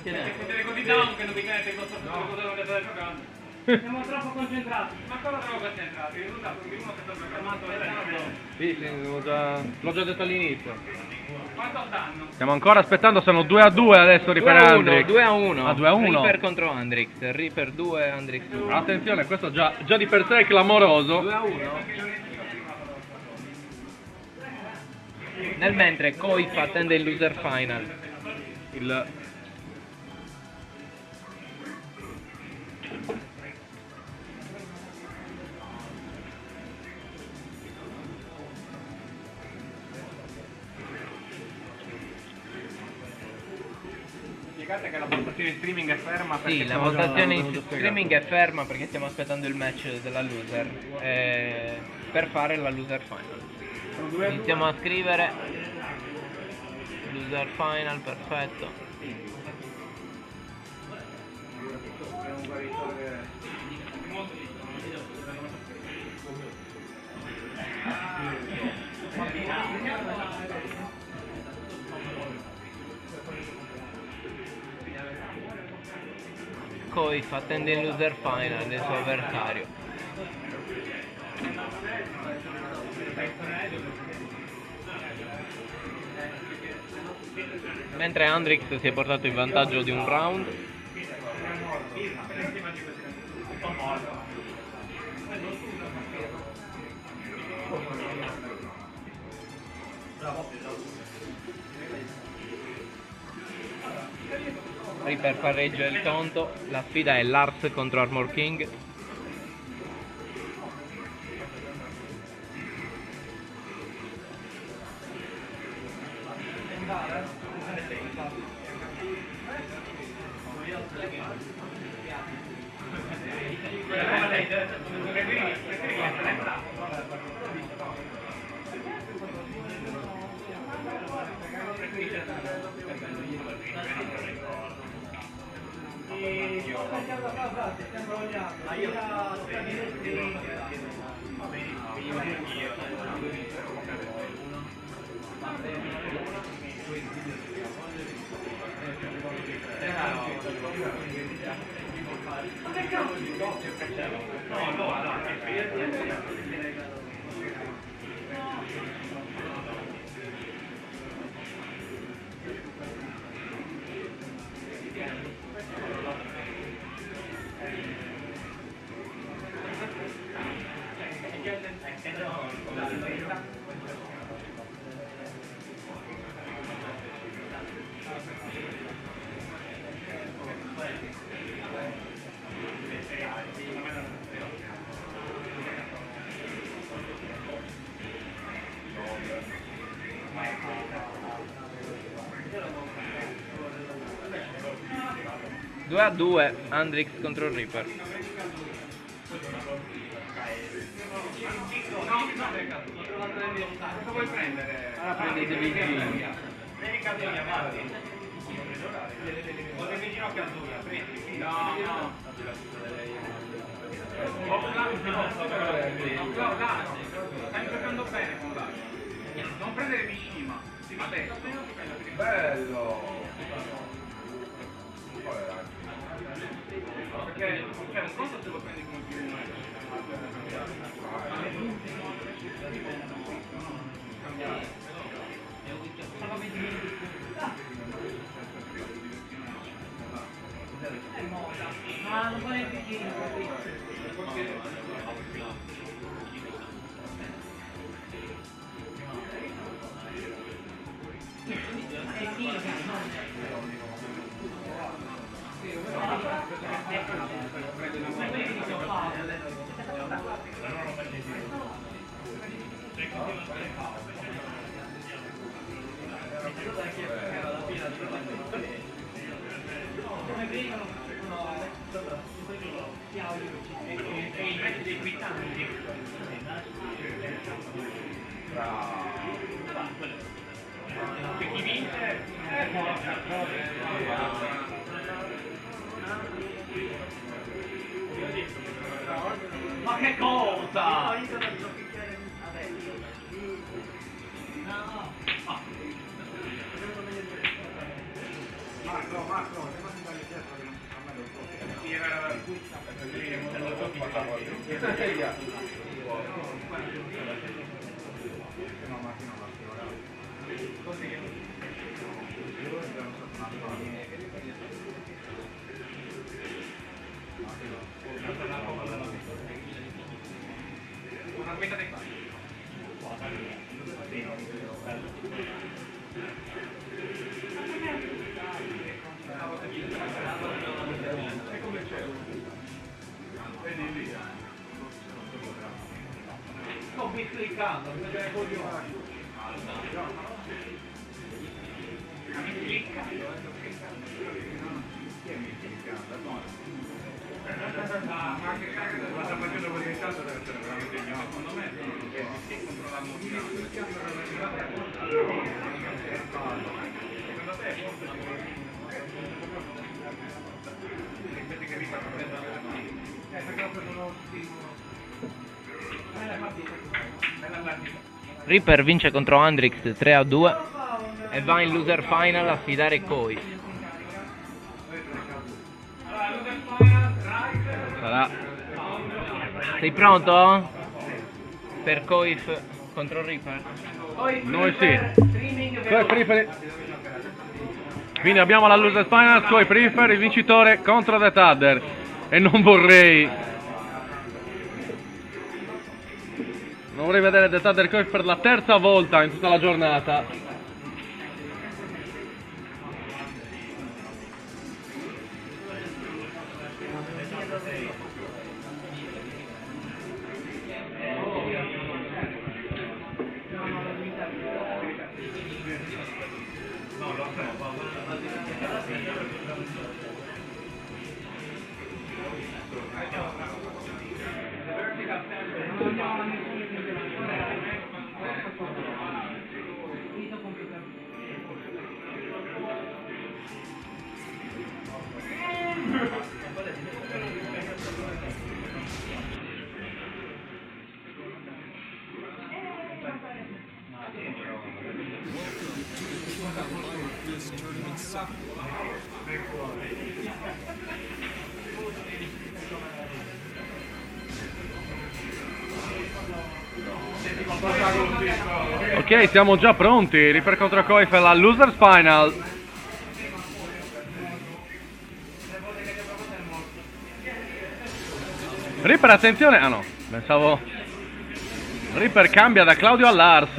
Siete così down che non vi credete cosa non state giocando. Siamo troppo concentrati. Ma cosa troppo concentrati? Il risultato di uno che sta fermando Sì, l'ho già detto all'inizio. quanto stanno? Stiamo ancora aspettando, sono 2-2 adesso Reaper e Hendrix. 2-1. Ah, 2-1. Reaper contro Hendrix. Reaper 2, Hendrix 2. Attenzione, questo già di per sé è clamoroso. 2-1. Nel mentre Coif attende il loser final. Il... Spiegate che la postazione in streaming è ferma perché Sì, la stiamo votazione giocando, in streaming è ferma perché stiamo aspettando il match della loser per fare la loser final. Iniziamo a scrivere loser final, perfetto. Coif attende il loser final del suo avversario. Mentre Andrix si è portato in vantaggio di un round. Reaper pareggia il tonto. La sfida è Lars contro Armor King. Due a 2, Andrix contro Reaper. Cosa vuoi prendere? Ora prendete VG. Prendi casini avanti. O devi ginocchio azzurra, prendi. No. Stai giocando bene con l'altro. Non prendere Mishima. Adesso. Bello! Perché cioè, un conto se lo prendi come più uno ma non vuole chi vince ma che cosa? Marco, levati dalle dietro che non si fa mai lo so. Una guida dei fatti. Sto cliccando, mi deve coglione. Ma che cazzo sta facendo così tanto deve essere veramente ignoto. Secondo me è contro la musica. Secondo te è forse ripeti che riparto perché ho preso uno stimolo. Reaper vince contro Andrix 3 a 2 e va in loser final a sfidare Koi. Sarà. Sei pronto? Per Koif Contro Reaper. Noi sì. Quindi abbiamo la loser final, Koi Prefer, il vincitore contro The Tadder. E non vorrei vedere The Tadder Koi per la terza volta in tutta la giornata. Ok, siamo già pronti. Reaper contro Koi per la Losers Final. Reaper, attenzione. Ah no, pensavo. Reaper cambia da Claudio a Lars.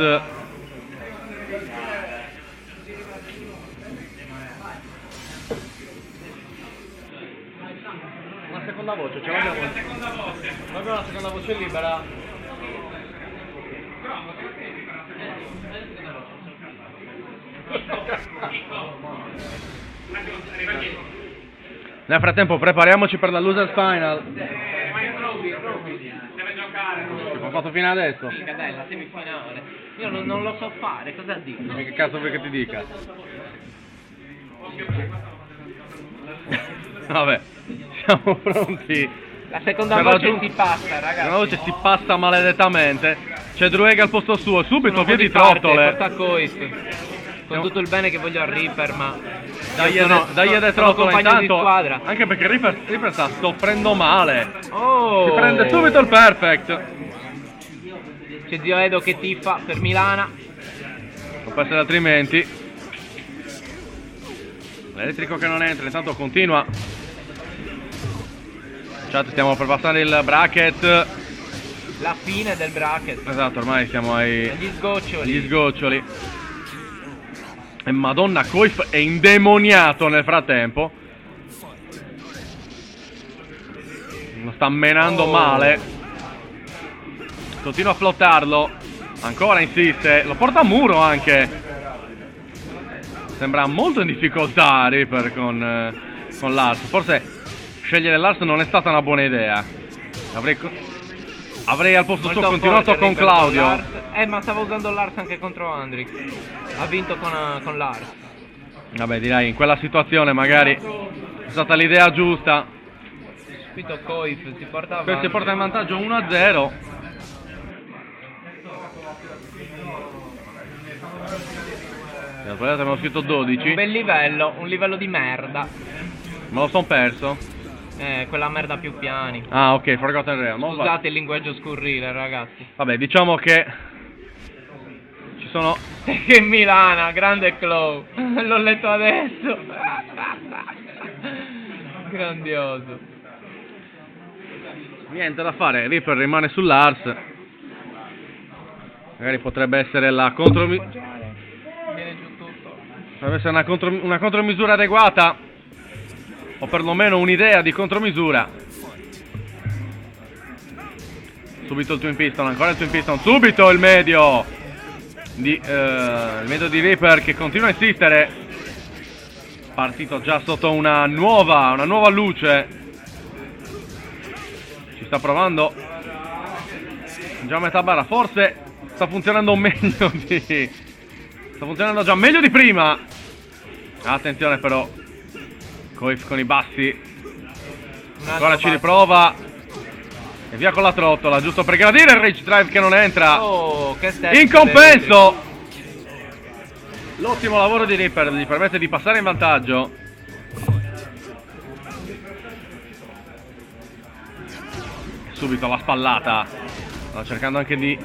Una seconda voce, ce l'abbiamo. Abbiamo una seconda voce libera. Nel frattempo prepariamoci per la Losers Final. Deve giocare. Ho fatto fino adesso. Mica dai, la semifinale. Io non lo so fare, cosa dico? Ma che cazzo vuoi che ti dica? Vabbè, siamo pronti. La seconda Per voce raggiung- si passa, La ragazzi. voce si passa maledettamente. C'è Druega al posto suo, subito Sono via un po' di parte, trottole. porta Coif. Con tutto il bene che voglio a Reaper, ma Dagli sono de sono trottole compagno di intanto. squadra. Anche perché Reaper sta soffrendo male. Oh! Si prende subito il perfect. C'è zio Edo che tifa per Milana. Non può essere altrimenti. L'elettrico che non entra, intanto continua. Chat, stiamo per passare il bracket. La fine del bracket. Esatto, ormai siamo Gli sgoccioli. agli sgoccioli. E madonna, Koif è indemoniato nel frattempo. Lo sta menando male. Continua a flottarlo. Ancora insiste. Lo porta a muro anche. Sembra molto in difficoltà Reaper con Lars. Forse scegliere Lars non è stata una buona idea. Avrei al posto suo Molto continuato forte con Reaper Claudio. Lars. Ma stava usando Lars anche contro Andrix. Ha vinto con Lars. Vabbè, direi in quella situazione magari è stata l'idea giusta. Subito Coif si porta avanti. Questo si porta in vantaggio 1-0. Abbiamo scritto 12. Un bel livello, un livello di merda. Me lo son perso. Quella merda più piani. Ah, ok, Forgotten Realm. Scusate il linguaggio scurrile, ragazzi. Vabbè, diciamo che ci sono. Che Milana, grande Claw. L'ho letto adesso. Grandioso. Niente da fare, Reaper rimane sull'Ars. Magari potrebbe essere la contromisura. Viene giù tutto. Potrebbe essere una contromisura adeguata. O perlomeno un'idea di contromisura. Subito il Twin Piston, ancora il Twin Piston. Subito il medio di Reaper che continua a insistere. Partito già sotto una nuova luce. Ci sta provando. Già a metà barra, forse sta funzionando meglio di. Sta funzionando già meglio di prima. Attenzione però. Koif con i bassi. Ancora ci riprova. E via con la trottola, giusto per gradire il Rage Drive che non entra. Oh, che step. In compenso, l'ottimo lavoro di Reaper gli permette di passare in vantaggio. Subito la spallata. Sta cercando anche di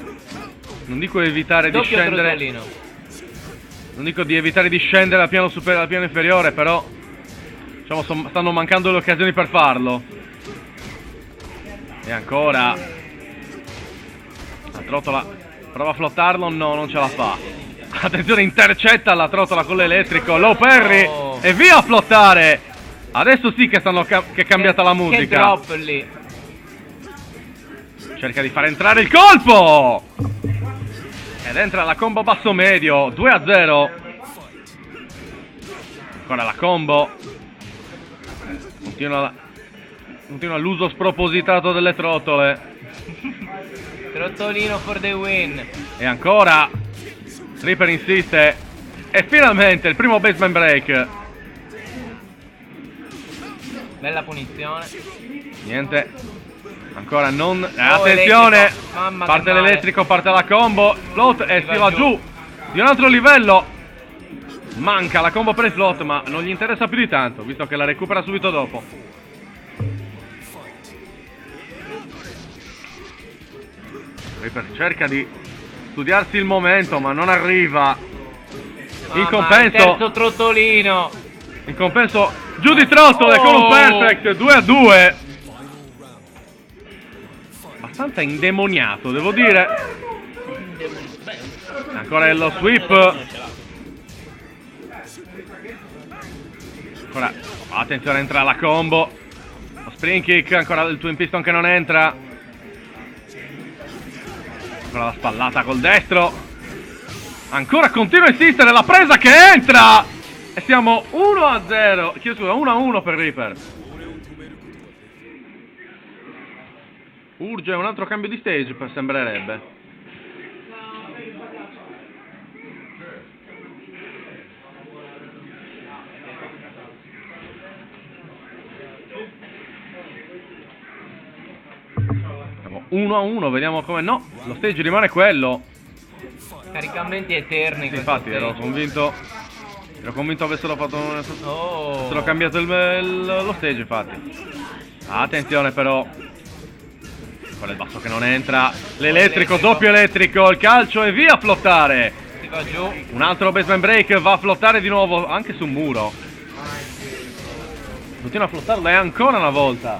Non dico evitare di Doppio scendere. trottolino. Non dico di evitare di scendere al piano superiore, al piano inferiore, però diciamo stanno mancando le occasioni per farlo. E ancora la trottola prova a flottarlo, no, non ce la fa. Attenzione, intercetta la trottola con l'elettrico, low parry e via a flottare. Adesso sì che che è cambiata la Che musica. drop lì. Cerca di far entrare il colpo ed entra la combo basso medio, 2-0. Ancora la combo. Continua l'uso spropositato delle trottole. Trottolino for the win. E ancora Reaper insiste. E finalmente il primo basement break. Bella punizione. Niente. Ancora non. Attenzione! Elettrico. Mamma, che Parte male. l'elettrico, parte la combo. Float e va si va giù. giù di un altro livello. Manca la combo per il float, ma non gli interessa più di tanto, visto che la recupera subito dopo. Reaper cerca di studiarsi il momento, ma non arriva. In Mamma, compenso. terzo trottolino. In compenso, giù di trottole con un perfect 2-2. Abbastanza indemoniato, devo dire. Ancora lo sweep. Ancora, attenzione, entra la combo. Lo spring kick, ancora il twin piston che non entra. Ancora la spallata col destro. Ancora continua a insistere, la presa che entra. E siamo 1-0. Chiedo scusa, 1-1 per Reaper. Urge un altro cambio di stage, sembrerebbe. Siamo 1-1, vediamo come. No, lo stage rimane quello. Caricamenti eterni. Sì, questo infatti, ero stage. convinto avessero fatto. Oh. Avessero cambiato lo stage, infatti. Attenzione però. Quello è il basso che non entra. L'elettrico, doppio elettrico, il calcio e via a flottare. Si va giù. Un altro basement break, va a flottare di nuovo, anche su un muro. Continua a flottarlo e ancora una volta.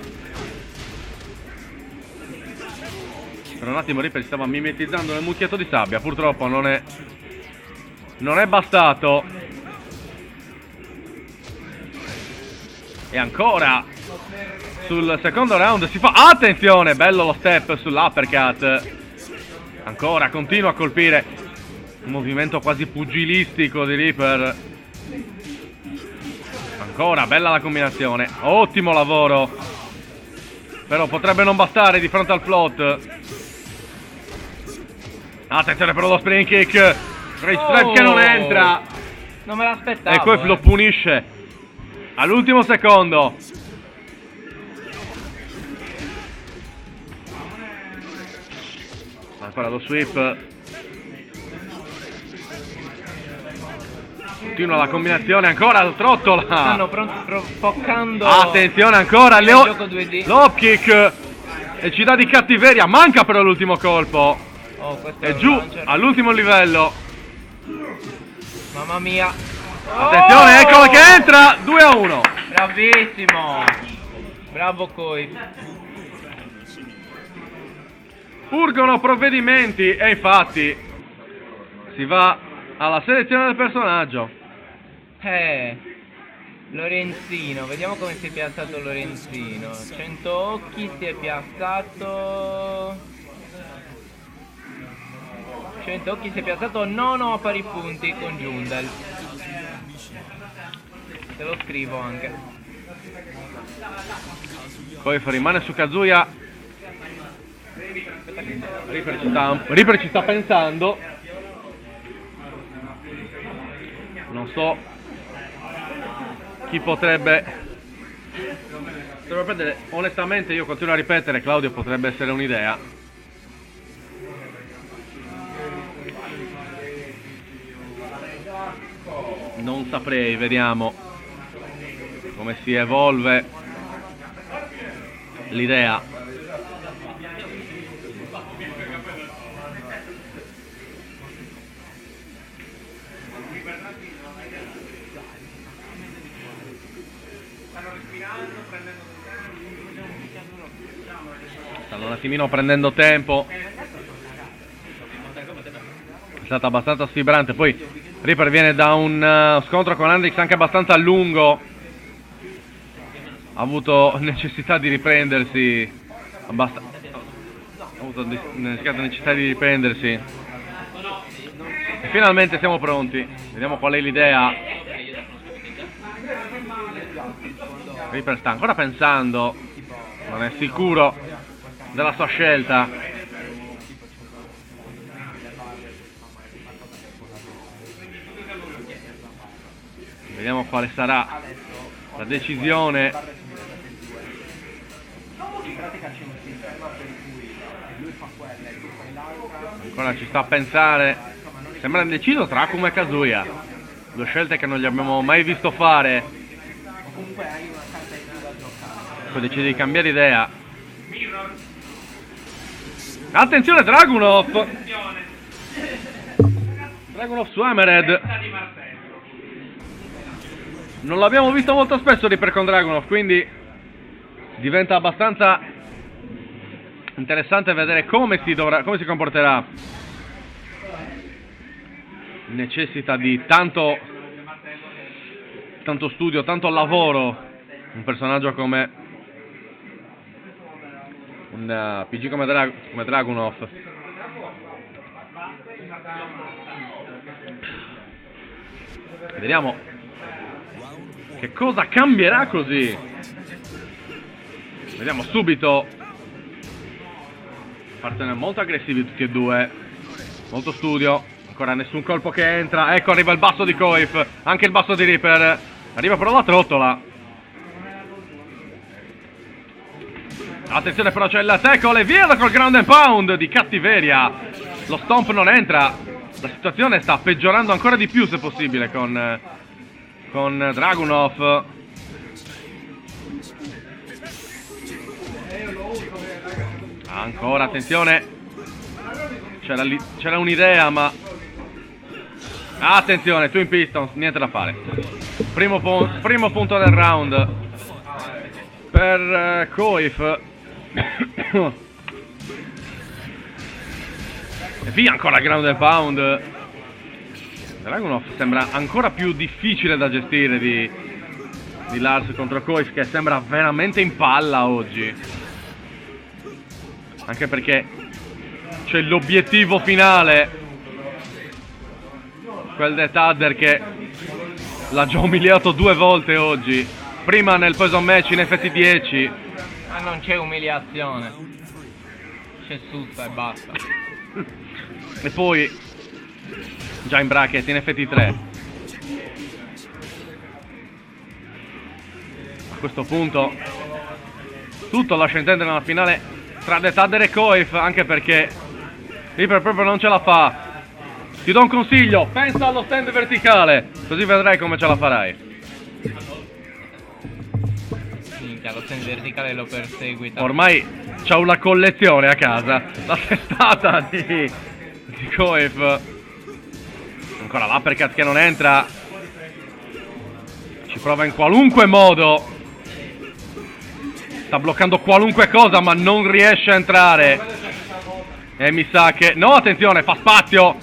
Per un attimo Reaper stava mimetizzando nel mucchietto di sabbia. Purtroppo non è bastato. E ancora sul secondo round si fa. Attenzione, bello lo step sull'uppercut. Ancora continua a colpire. Un movimento quasi pugilistico di Reaper. Ancora bella la combinazione. Ottimo lavoro. Però potrebbe non bastare di fronte al float. Attenzione però lo spring kick. Rage trap che non entra. Non me l'aspettavo. E poi lo punisce all'ultimo secondo. Ancora lo sweep. Continua la combinazione. Ancora il trottola. Stanno provocando. Attenzione ancora. il gioco 2D. L'hop kick. E ci dà di cattiveria. Manca però l'ultimo colpo. Oh, questo E un giù launcher. all'ultimo livello. Mamma mia. Attenzione, Oh! eccola che entra. 2-1. Bravissimo. Bravo Koi. Urgono provvedimenti. E infatti si va alla selezione del personaggio. Lorenzino, vediamo come si è piazzato Lorenzino. 100 occhi si è piazzato. 100 occhi si è piazzato nono a pari punti con Jundal. Te lo scrivo anche. Poi rimane su Kazuya. Reaper ci sta pensando. Non so chi potrebbe prendere. Onestamente io continuo a ripetere, Claudio, potrebbe essere un'idea. Non saprei, vediamo come si evolve l'idea. stanno un attimino prendendo tempo. È stata abbastanza sfibrante. Poi Reaper viene da un scontro con Hendrix anche abbastanza lungo. Ha avuto necessità di riprendersi. Ha avuto necessità di riprendersi. E finalmente siamo pronti. Vediamo qual è l'idea. Reaper sta ancora pensando. Non è sicuro della sua scelta. Vediamo quale sarà la decisione. Ancora ci sta a pensare. Sembra indeciso tra Akuma e Kazuya. Due scelte che non gli abbiamo mai visto fare. Poi decide di cambiare idea. Attenzione Dragunov! Dragunov su Hammerhead. Non l'abbiamo visto molto spesso Reaper con Dragunov, quindi diventa abbastanza interessante vedere come si comporterà. Necessita di tanto studio, tanto lavoro un personaggio come un PG come Dragunov. Vediamo che cosa cambierà così. Vediamo subito. Partono molto aggressivi tutti e due. Molto studio. Ancora nessun colpo che entra. Ecco arriva il basso di Koif. Anche il basso di Reaper. Arriva però la trottola. Attenzione però c'è il tackle e via col ground and pound di cattiveria. Lo stomp non entra. La situazione sta peggiorando ancora di più se possibile con Dragunov. Ancora attenzione. C'era un'idea ma attenzione Twin Pistons, niente da fare. Primo punto del round per Koif. E via ancora ground and pound. Dragunov sembra ancora più difficile da gestire di Lars contro Koif, che sembra veramente in palla oggi. Anche perché c'è l'obiettivo finale, quel Death Adder che l'ha già umiliato 2 volte oggi. Prima nel poison match in FT10. Ma non c'è umiliazione, c'è sussa e basta. E poi già in bracket in FT3. A questo punto tutto lascia intendere una finale tra Death Adder e Koif, anche perché Reaper proprio non ce la fa. Ti do un consiglio, pensa allo stand verticale, così vedrai come ce la farai. Minchia, lo stand verticale lo perseguita. Ormai c'ha una collezione a casa. La testata di Koif. Ancora l'uppercut che non entra. Ci prova in qualunque modo. Sta bloccando qualunque cosa ma non riesce a entrare. E mi sa che... No, attenzione, fa spazio.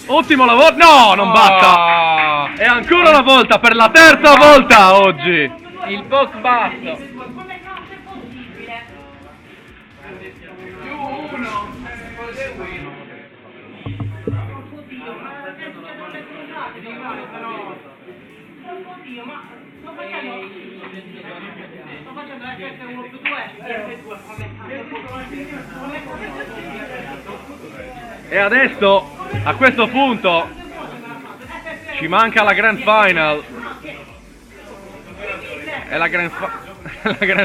Ottimo lavoro. No, non basta. E ancora una volta, per la terza volta oggi. Il box basso. Come cazzo è possibile? Oddio, ma sto facendo E adesso, a questo punto, ci manca la Grand Final. È la Grand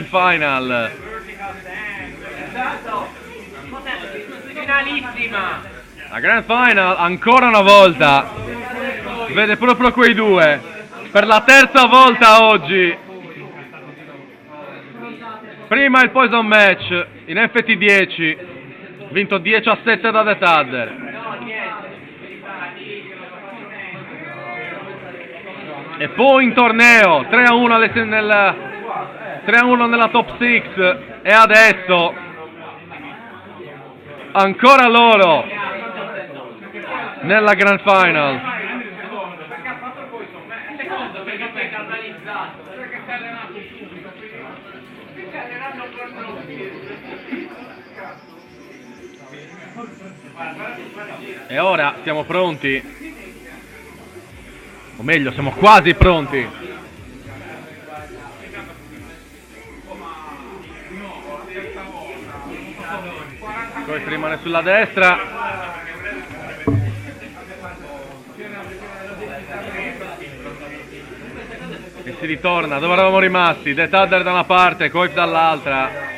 Final. Finalissima. La Grand Final, ancora una volta. Vede proprio quei due. Per la terza volta oggi. Prima il Poison Match in FT10. Vinto 10-7 da Death Adder. E poi in torneo 3-1 nella top 6. E adesso ancora loro nella Grand Final. Secondo, perché poi è catalizzato. Perché si è allenato subito. Si allenato proprio. E ora siamo pronti, o meglio siamo quasi pronti. Koif rimane sulla destra e si ritorna dove eravamo rimasti. The Thunder da una parte, Koif dall'altra.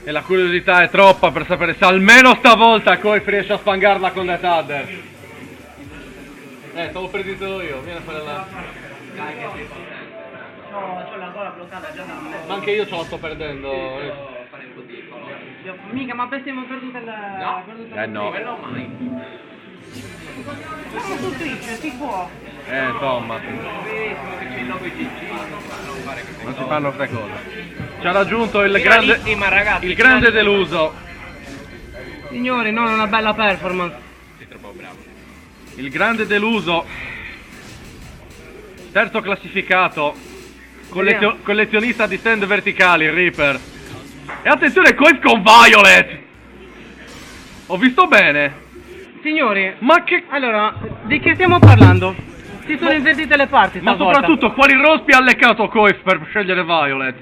E la curiosità è troppa per sapere se almeno stavolta Koif riesce a sfangarla con The Thunder. Stavo perdendo io, vieni a fare la... No, c'ho la gola bloccata già da un Ma anche io ce la sto perdendo. Mica, ma abbiamo perduto il... No, No. siamo su Twitch, si può. Insomma. Non si fanno queste cose. Ci ha raggiunto il grande... Finalissima, ragazzi, Il grande finalissima. deluso. Signori, non una bella performance. Sei troppo bravo. Il grande deluso. Terzo classificato. Collezionista di stand verticali, il Reaper. E attenzione, Koif con Violet! Ho visto bene. Signori, Ma che... allora, di che stiamo parlando? Si sono invertite le parti Ma stavolta. soprattutto, quali rospi ha leccato Koif per scegliere Violet?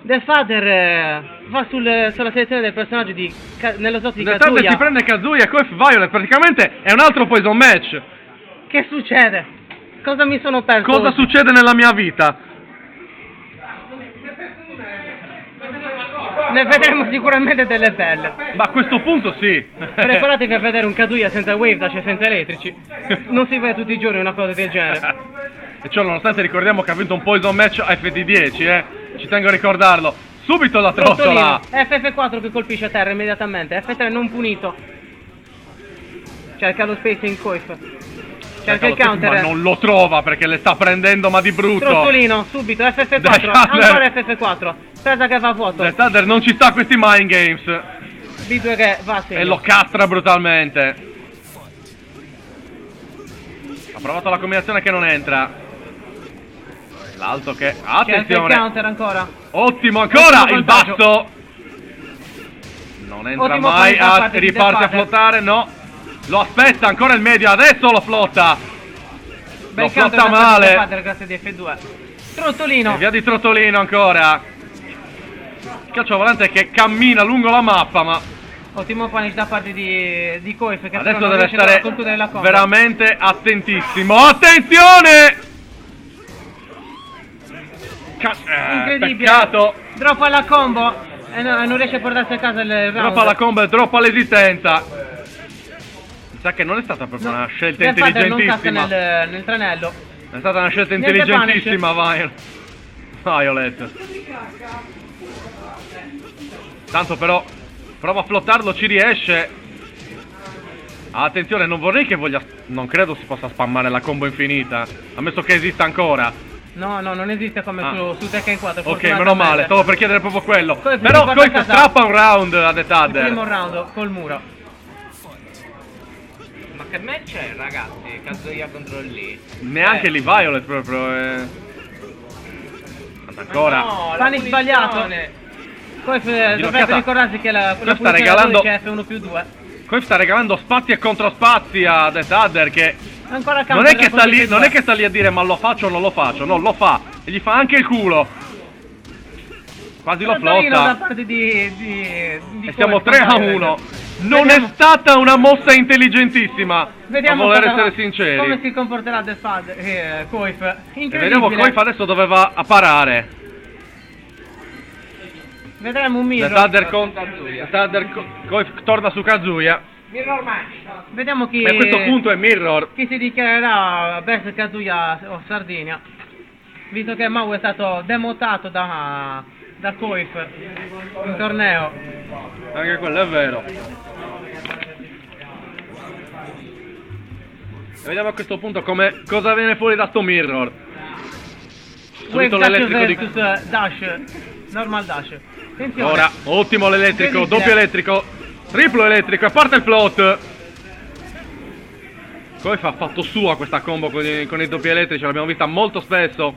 The Father va sulla selezione del personaggio nello slot di The Thunder Kazuya. si prende Kazuya e Koif Violet. Praticamente è un altro Poison Match. Che succede? Cosa mi sono perso? Cosa oggi? succede nella mia vita? Ne vedremo sicuramente delle belle. Ma a questo punto sì. Preparatevi a vedere un Kazuya senza wave dash e senza elettrici. Non si vede tutti i giorni una cosa del genere. E ciò nonostante ricordiamo che ha vinto un Poison Match a FD10, Ci tengo a ricordarlo. Subito la trottola. FF4 che colpisce a terra immediatamente. F3 non punito. Cerca lo spacing Koif. Cerca il counter. Ma non lo trova perché le sta prendendo ma di brutto. Trottolino, subito, FF4, Dai, Thunder. ancora FF4. Presa che va a vuoto. The Thunder non ci sta a questi mind games. B2 che va a segno. E lo castra brutalmente. Ha provato la combinazione che non entra. L'alto che... Cerca il Attenzione. counter ancora. Ottimo ancora Ottimo il vantaggio. basso. Non entra Ottimo mai, punto da parte di riparte The a Father. flottare, no. Lo aspetta ancora il medio, adesso lo flotta. Bel Lo counter flotta da parte di The male. Father, grazie di F2. Trottolino. E via di Trottolino ancora. Calcio volante che cammina lungo la mappa, ma Ottimo punish da parte di Koif che adesso però non deve riesce a stare concludere la combo. veramente attentissimo. Attenzione! Incredibile. Peccato. Droppa la combo e non riesce a portarsi a casa il round. Droppa la combo e droppa l'esistenza. Mi sa che non è stata proprio una scelta The Father non casca intelligentissima. nel tranello. È stata una scelta Niente intelligentissima, Violet. Tanto però prova a flottarlo, ci riesce. Attenzione, non vorrei che voglia... Non credo si possa spammare la combo infinita, ammesso che esista ancora. No, non esiste come Ah. su Tekken 4. Ok, meno male, stavo per chiedere proprio quello. Koif Però si porta a Koif casa strappa un round a The Il primo Thunder. round col muro. Ma che match è, ragazzi? Kazuya contro lì. Neanche lì Violet proprio. Ancora. No, la Pani sbagliato. punizione. Koif Ginocchiata. dovrebbe ricordarsi che la Koif sta punizione regalando- c'è F1+2. Koif sta regalando spazi e controspazi a The Thunder che Ancora non è che counter sta lì, da non è che sta lì a dire ma lo faccio o non lo faccio, no, lo fa e gli fa anche il culo. Quasi lo Trottolino da flotta. parte di E Koif siamo con 3-1. Violet. Non Vediamo- è stata una mossa intelligentissima, Vediamo a voler cosa- essere come sinceri. si comporterà The Father, Koif. E Incredibile. vediamo Koif adesso doveva parare. Vedremo un The mirror. Thunder con The Thunder Koif torna su Kazuya. Mirror match. Vediamo chi E a questo punto è Mirror. chi si dichiarerà best Kazuya o Sardinia. Visto che Mau è stato demotato da Koif in torneo. Anche quello è vero. E vediamo a questo punto cosa viene fuori da sto Mirror. Wave Subito dash l'elettrico di... versus dash. Normal dash. Attenzione. Ora, ottimo l'elettrico, Incredibile. doppio elettrico, triplo elettrico, e parte il float. Koif ha fatto sua questa combo con i doppi elettrici, l'abbiamo vista molto spesso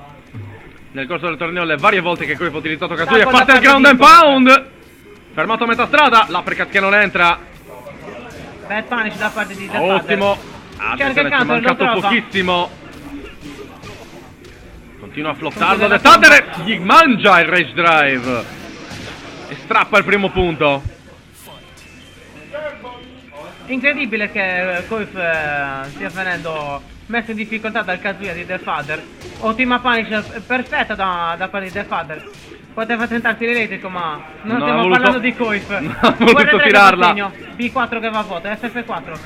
nel corso del torneo, le varie volte che Koif ha utilizzato Kazuya. Con la Parte il parte ground di and pound, fermato a metà strada, l'uppercut che non entra. Bad punish da parte di The Ottimo. Father. Attenzione, ci è Counter, lo mancato trova. pochissimo. Continua a flottarlo, Continua The Thunder gli mangia il rage drive e strappa il primo punto. Incredibile che Koif stia venendo messo in difficoltà dal Kazuya di The Father. Ottima punish perfetta da parte di The Father. Poteva tentarsi l'elettrico, ma non No, stiamo ha voluto- parlando di Koif. non ha voluto Guardate il tirarla. segno, B4 che va a voto, FF4.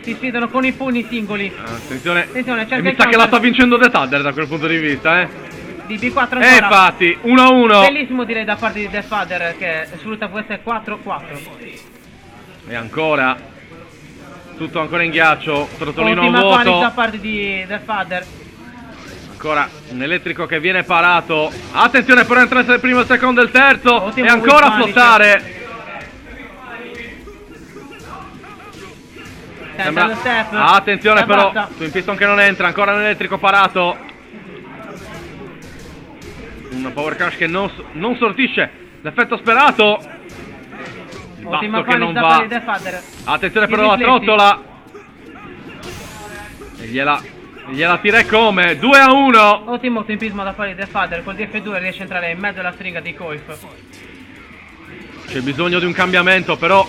Si sfidano con i pugni singoli. Attenzione, Attenzione, e cerca mi il sa che la counter. sta vincendo The Thunder da quel punto di vista, eh. Di B4 ancora. E infatti, 1-1. Bellissimo direi da parte di The Father che sfrutta questo 4-4. E ancora, tutto ancora in ghiaccio, trotolino Ottima punish da vuoto. parte di The Father. Ancora un elettrico che viene parato. Attenzione, però entra il primo, il secondo e il terzo. Ottimo E ancora a whip punish. flottare. Tenta lo step. Attenzione E però, basta. Twin Piston che non entra, ancora un elettrico parato. Un power crash che non sortisce l'effetto sperato. Il Ottima basso che non punish da parte va. di The Father. Attenzione I però la riflessi. trottola. E gliela tira e come. 2-1. Ottimo tempismo da parte di The Father. Col DF2 riesce a entrare in mezzo alla stringa di Koif. C'è bisogno di un cambiamento, però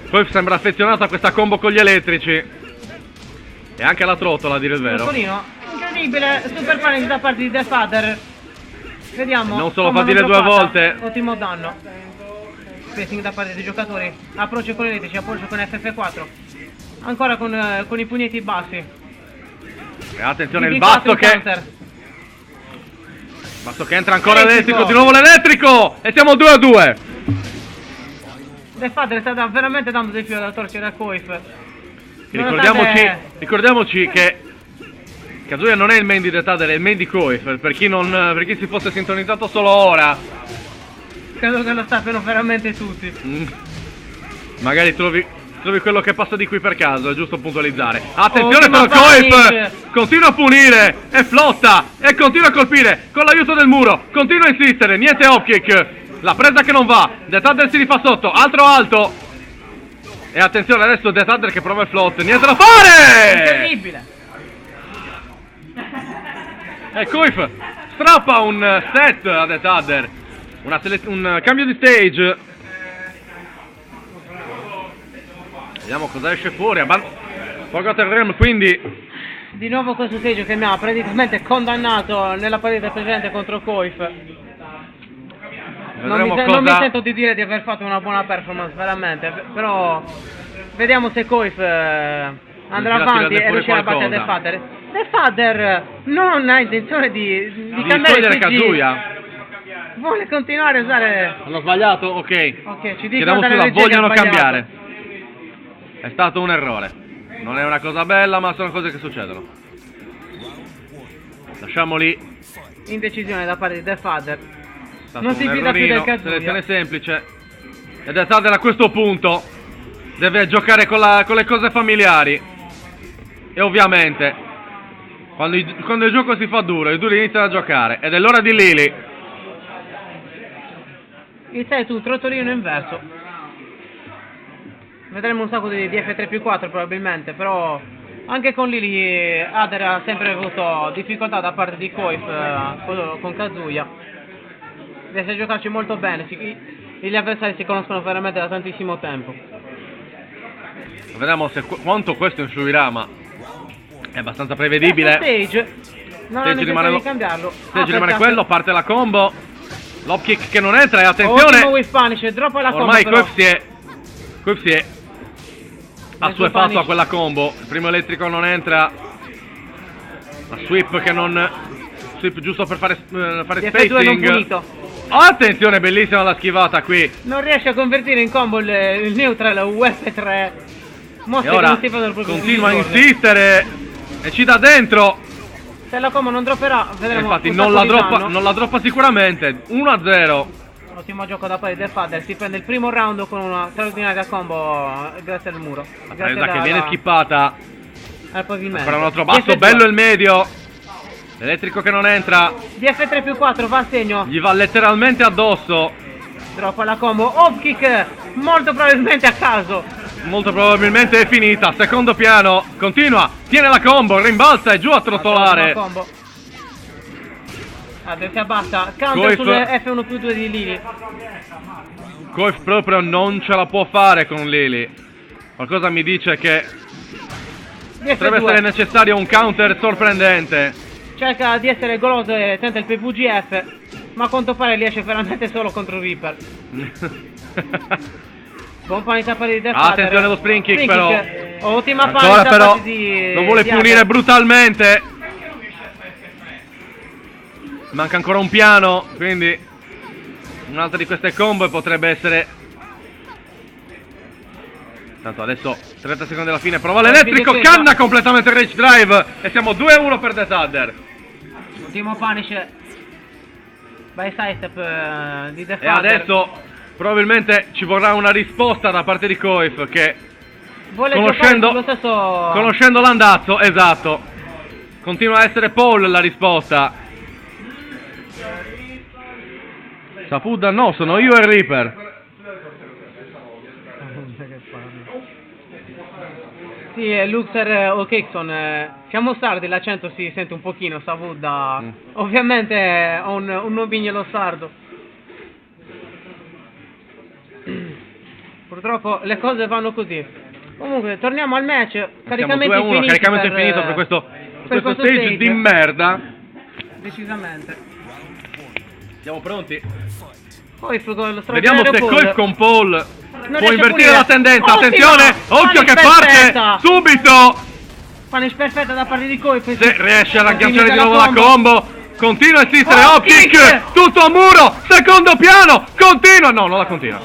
Koif sembra affezionato a questa combo con gli elettrici. E anche la trottola, a dire il vero. Trotolino, incredibile. Super punish da parte di The Father. Vediamo. Non se lo combo fa dire non 2 droppata. volte. Ottimo danno. Spacing da parte dei giocatori. Approccio con elettrici, approccio con FF4. Ancora con i pugnetti bassi. E attenzione il BB4 basso che... counter. Basso che entra ancora Elettrico. l'elettrico, di nuovo l'elettrico! E siamo 2-2. The Father sta veramente dando dei fili da torcere a Koif. Ricordiamoci che Kazuya non è il main di The Thunder, è il main di Koif. Per chi si fosse sintonizzato solo ora. Credo che lo sappiano veramente tutti. Magari trovi quello che passa di qui per caso, è giusto puntualizzare. Attenzione Ottimo però Koif! punish. Continua a punire, e flotta, e continua a colpire, con l'aiuto del muro, continua a insistere, niente hop kick. La presa che non va, The Thunder si rifà sotto, altro alto. E attenzione adesso The Thunder che prova il float, niente da fare! Incredibile. E Koif strappa un set a The Thunder, un cambio di stage. Vediamo cosa esce fuori. Forgotten Realm quindi. Di nuovo questo stage che mi ha praticamente condannato nella partita precedente contro Koif. Non mi sento di dire di aver fatto una buona performance veramente, però vediamo se Koif andrà Riuscirà a avanti tirare e riuscirà a fuori battere The qualcosa. Father. The Father non ha intenzione di cambiare togliere CG. Kazuya. Vuole continuare a usare. Hanno sbagliato? Ok. Ok, ci Chiediamo dicono dalle scusa, regie che vogliono ha sbagliato. cambiare. È stato un errore. Non è una cosa bella, ma sono cose che succedono. Lasciamoli. Indecisione da parte di The Father. È stato Non si un fida più del errorino, Kazuya. selezione semplice. Ed è stato a questo punto. Deve giocare con le cose familiari. E ovviamente quando il gioco si fa duro, i duri iniziano a giocare. Ed è l'ora di Lily. Il 6 tu, trotolino inverso. Vedremo un sacco di DF3+4 probabilmente, però anche con Lily Ader ha sempre avuto difficoltà da parte di Koif con Kazuya. Riesce a giocarci molto bene, gli avversari si conoscono veramente da tantissimo tempo. Vediamo quanto questo influirà, ma è abbastanza prevedibile. Stage non hanno intenzione di cambiarlo. Stage rimane quello, parte la combo. L'op kick che non entra e attenzione. Ottimo whip punish, droppa la combo. Ormai però. Koif si è assuefatto a quella combo. Il primo elettrico non entra. La sweep che non... Sweep giusto per fare DF2 non spacing. punito. Attenzione, bellissima la schivata qui. Non riesce a convertire in combo il neutral UF3. E Mostre che ora non si fanno proprio continua a discorso. insistere. E ci dà dentro. Se la combo non dropperà, vedremo. Infatti un non sacco la, di droppa, danno. non la droppa sicuramente. 1-0. Ottimo gioco da parte del Father, si prende il primo round con una straordinaria combo grazie al muro. Grazie Presa che viene skippata. al pavimento. Ancora un altro basso, DF2. bello il medio. L'elettrico che non entra. DF3 più 4 va a segno. Gli va letteralmente addosso. Droppa la combo. Off kick, molto probabilmente a caso. Molto probabilmente è finita. Secondo piano. Continua. Tiene la combo. Rimbalza e giù a trotolare. Combo. Si abbassa. Counter Coif. sulle F1 più 2 di Lili. Coif proprio non ce la può fare con Lily. Qualcosa mi dice che potrebbe essere DF2 necessario un counter sorprendente. cerca di essere goloso e tenta il PVGF, ma a quanto pare riesce veramente solo contro Reaper. Buon panic da parte di Death Father. Attenzione allo spring kick però. Ottima Ancora panic da però parte di lo vuole di punire Hacker. brutalmente. Manca ancora un piano, quindi un'altra di queste combo e potrebbe essere. Tanto adesso 30 secondi alla fine, prova l'elettrico, canna completamente il Rage Drive e siamo 2-1 per The Thunder. Ultimo punish by sidestep di Death E Father. adesso probabilmente ci vorrà una risposta da parte di Coif che vuole conoscendo- giocare sullo stesso. conoscendo l'andazzo, esatto, continua a essere Paul la risposta. Sapuda no, sono io e Reaper. Sì, Luxer o Kexon, siamo sardi, l'accento si sente un pochino, Savuda. Ovviamente ho un nomignolo sardo. Purtroppo le cose vanno così. Comunque, torniamo al match. Siamo Caricamenti 2-1, infiniti caricamento per, infinito per questo questo stage di merda. Decisamente. Siamo pronti? Poi con lo Vediamo se straordinario Coif con Paul può riesce a invertire punire. la tendenza. Ottima! Attenzione, occhio che Punish parte perfetta! subito. Punish perfetta da parte di Coif. Se riesce a ragganciare Finita di nuovo la combo. Continua a insistere, Oh, hop kick, kick! tutto a muro, secondo piano, continua, no, non la continua.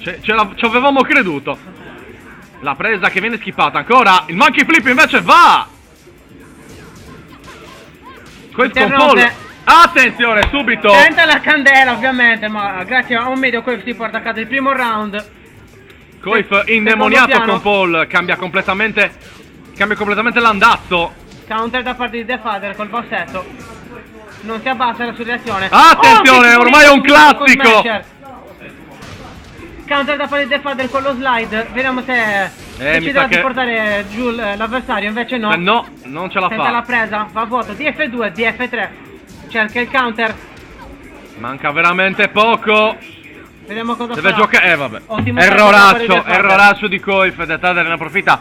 Ci avevamo creduto. La presa che viene skippata ancora, il monkey flip invece va. Coif con Paul. Interrompe. Attenzione, subito. Tenta la candela ovviamente, ma grazie a un medio Coif si porta a casa il primo round. Coif indemoniato piano. con Paul, cambia completamente l'andazzo. Counter da parte di The Father col bossetto. Non si abbassa la sua reazione. Attenzione, Oh, ormai è un pulito con classico. Smasher. Counter da parte di The Father con lo slide. Vediamo se deciderà sa di che- portare giù l'avversario. Invece no. No, non ce la Tenta la fa. presa, va a vuoto. DF2, DF3. Cerca il counter. Manca veramente poco. Vediamo cosa Deve farà. giocare. Vabbè. Ottimo tempo da parte di The Father. Erroraccio di Coif. The Thunder ne approfitta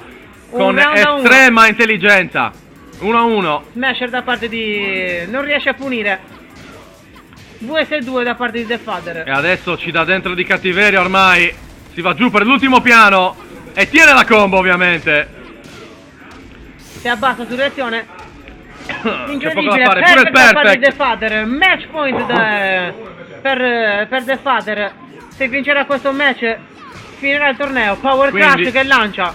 con round a uno. estrema intelligenza. 1-1. Smasher da parte di... non riesce a punire. 2-6-2 da parte di The Father. E adesso ci dà dentro di cattiveria ormai. Si va giù per l'ultimo piano. E tiene la combo ovviamente. Si abbassa su reazione. C'è poco da Incredibile, fare. Pure il perfect da parte di The perfect. Father. Match point per The Father. Se vincerà questo match finirà il torneo. Power Quindi- Crash che lancia.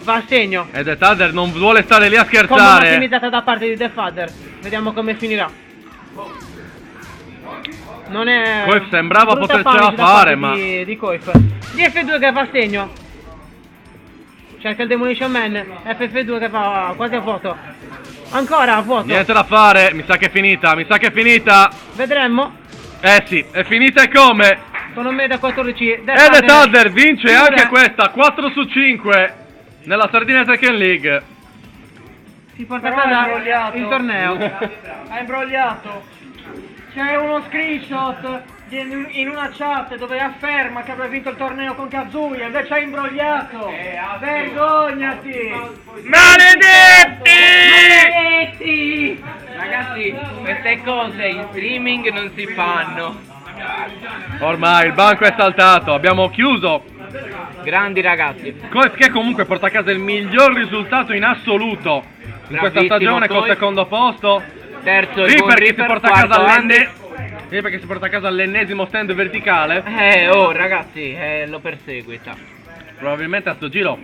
Va a segno. E The Thunder non vuole stare lì a Combo scherzare. massimizzata da parte di The Father. Vediamo come finirà. Non è... Coif sembrava brutta potercela punish da fare, parte ma- di Coif. DF2 che va a segno. Cerca il Demolition Man. FF2 che va quasi a vuoto. Ancora a vuoto. Niente da fare. Mi sa che è finita. Mi sa che è finita. Vedremo. Eh sì, è finita e come? Con un media 14. E The Thunder vince anche questa, 4 su 5 nella Sardinia Tekken League. Si porta a casa il torneo. Ha imbrogliato. C'è uno screenshot in una chat dove afferma che aveva vinto il torneo con Kazuya, invece ha imbrogliato. Vergognati! Maledetti! Ragazzi, queste cose in streaming non si fanno. Ormai il banco è saltato, abbiamo chiuso. Grandi ragazzi. Coif che comunque porta a casa il miglior risultato in assoluto in questa Bravissimo, stagione col Coif. secondo posto. Terzo il buon Reaper che si Reaper, porta a casa quarto Andy. Reaper che si porta a casa l'ennesimo stand verticale. Oh ragazzi, lo perseguita. Probabilmente a sto giro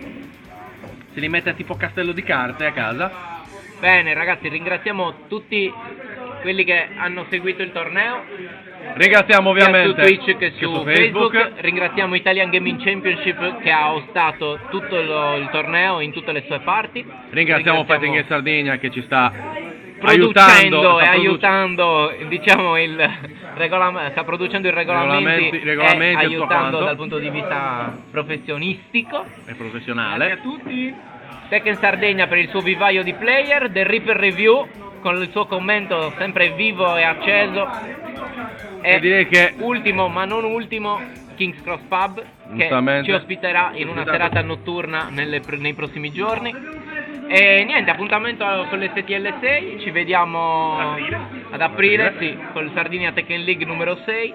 si li mette tipo castello di carte a casa. Bene ragazzi, ringraziamo tutti quelli che hanno seguito il torneo, Ringraziamo sia ovviamente su Twitch che su Facebook. Facebook. Ringraziamo Italian Gaming Championship che ha ostato tutto il torneo in tutte le sue parti. Ringraziamo Fighting in Sardegna che ci sta producendo e sta aiutando, diciamo, sta producendo i regolamenti regolamenti e e tutto aiutando quanto. dal punto di vista professionistico. È professionale. Tekken Sardegna per il suo vivaio di player, The Reaper Review con il suo commento sempre vivo e acceso, E direi che ultimo ma non ultimo King's Cross Pub che Giustamente. ci ospiterà in una serata notturna nei prossimi giorni. E niente, appuntamento con l'STL 6, ci vediamo ad aprile, sì, con il Sardinia Tekken League numero 6.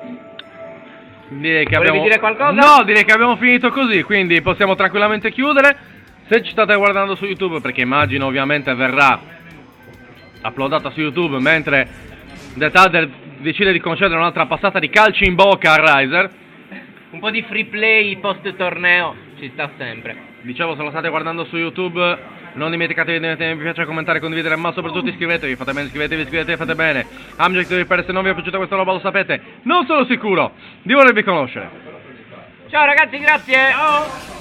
direi che Volevi abbiamo... dire qualcosa? No, direi che abbiamo finito così, quindi possiamo tranquillamente chiudere. Se ci state guardando su YouTube, perché immagino ovviamente verrà uploadata su YouTube, mentre The Tader decide di concedere un'altra passata di calci in bocca a Riser. Un po' di free play post torneo ci sta sempre. Dicevo, se lo state guardando su YouTube, non dimenticatevi di mettere mi piace, commentare, condividere, ma soprattutto iscrivetevi, fate bene, iscrivetevi, fate bene. Amject per se non vi è piaciuta questa roba, lo sapete, non sono sicuro di volervi conoscere. Ciao ragazzi, grazie!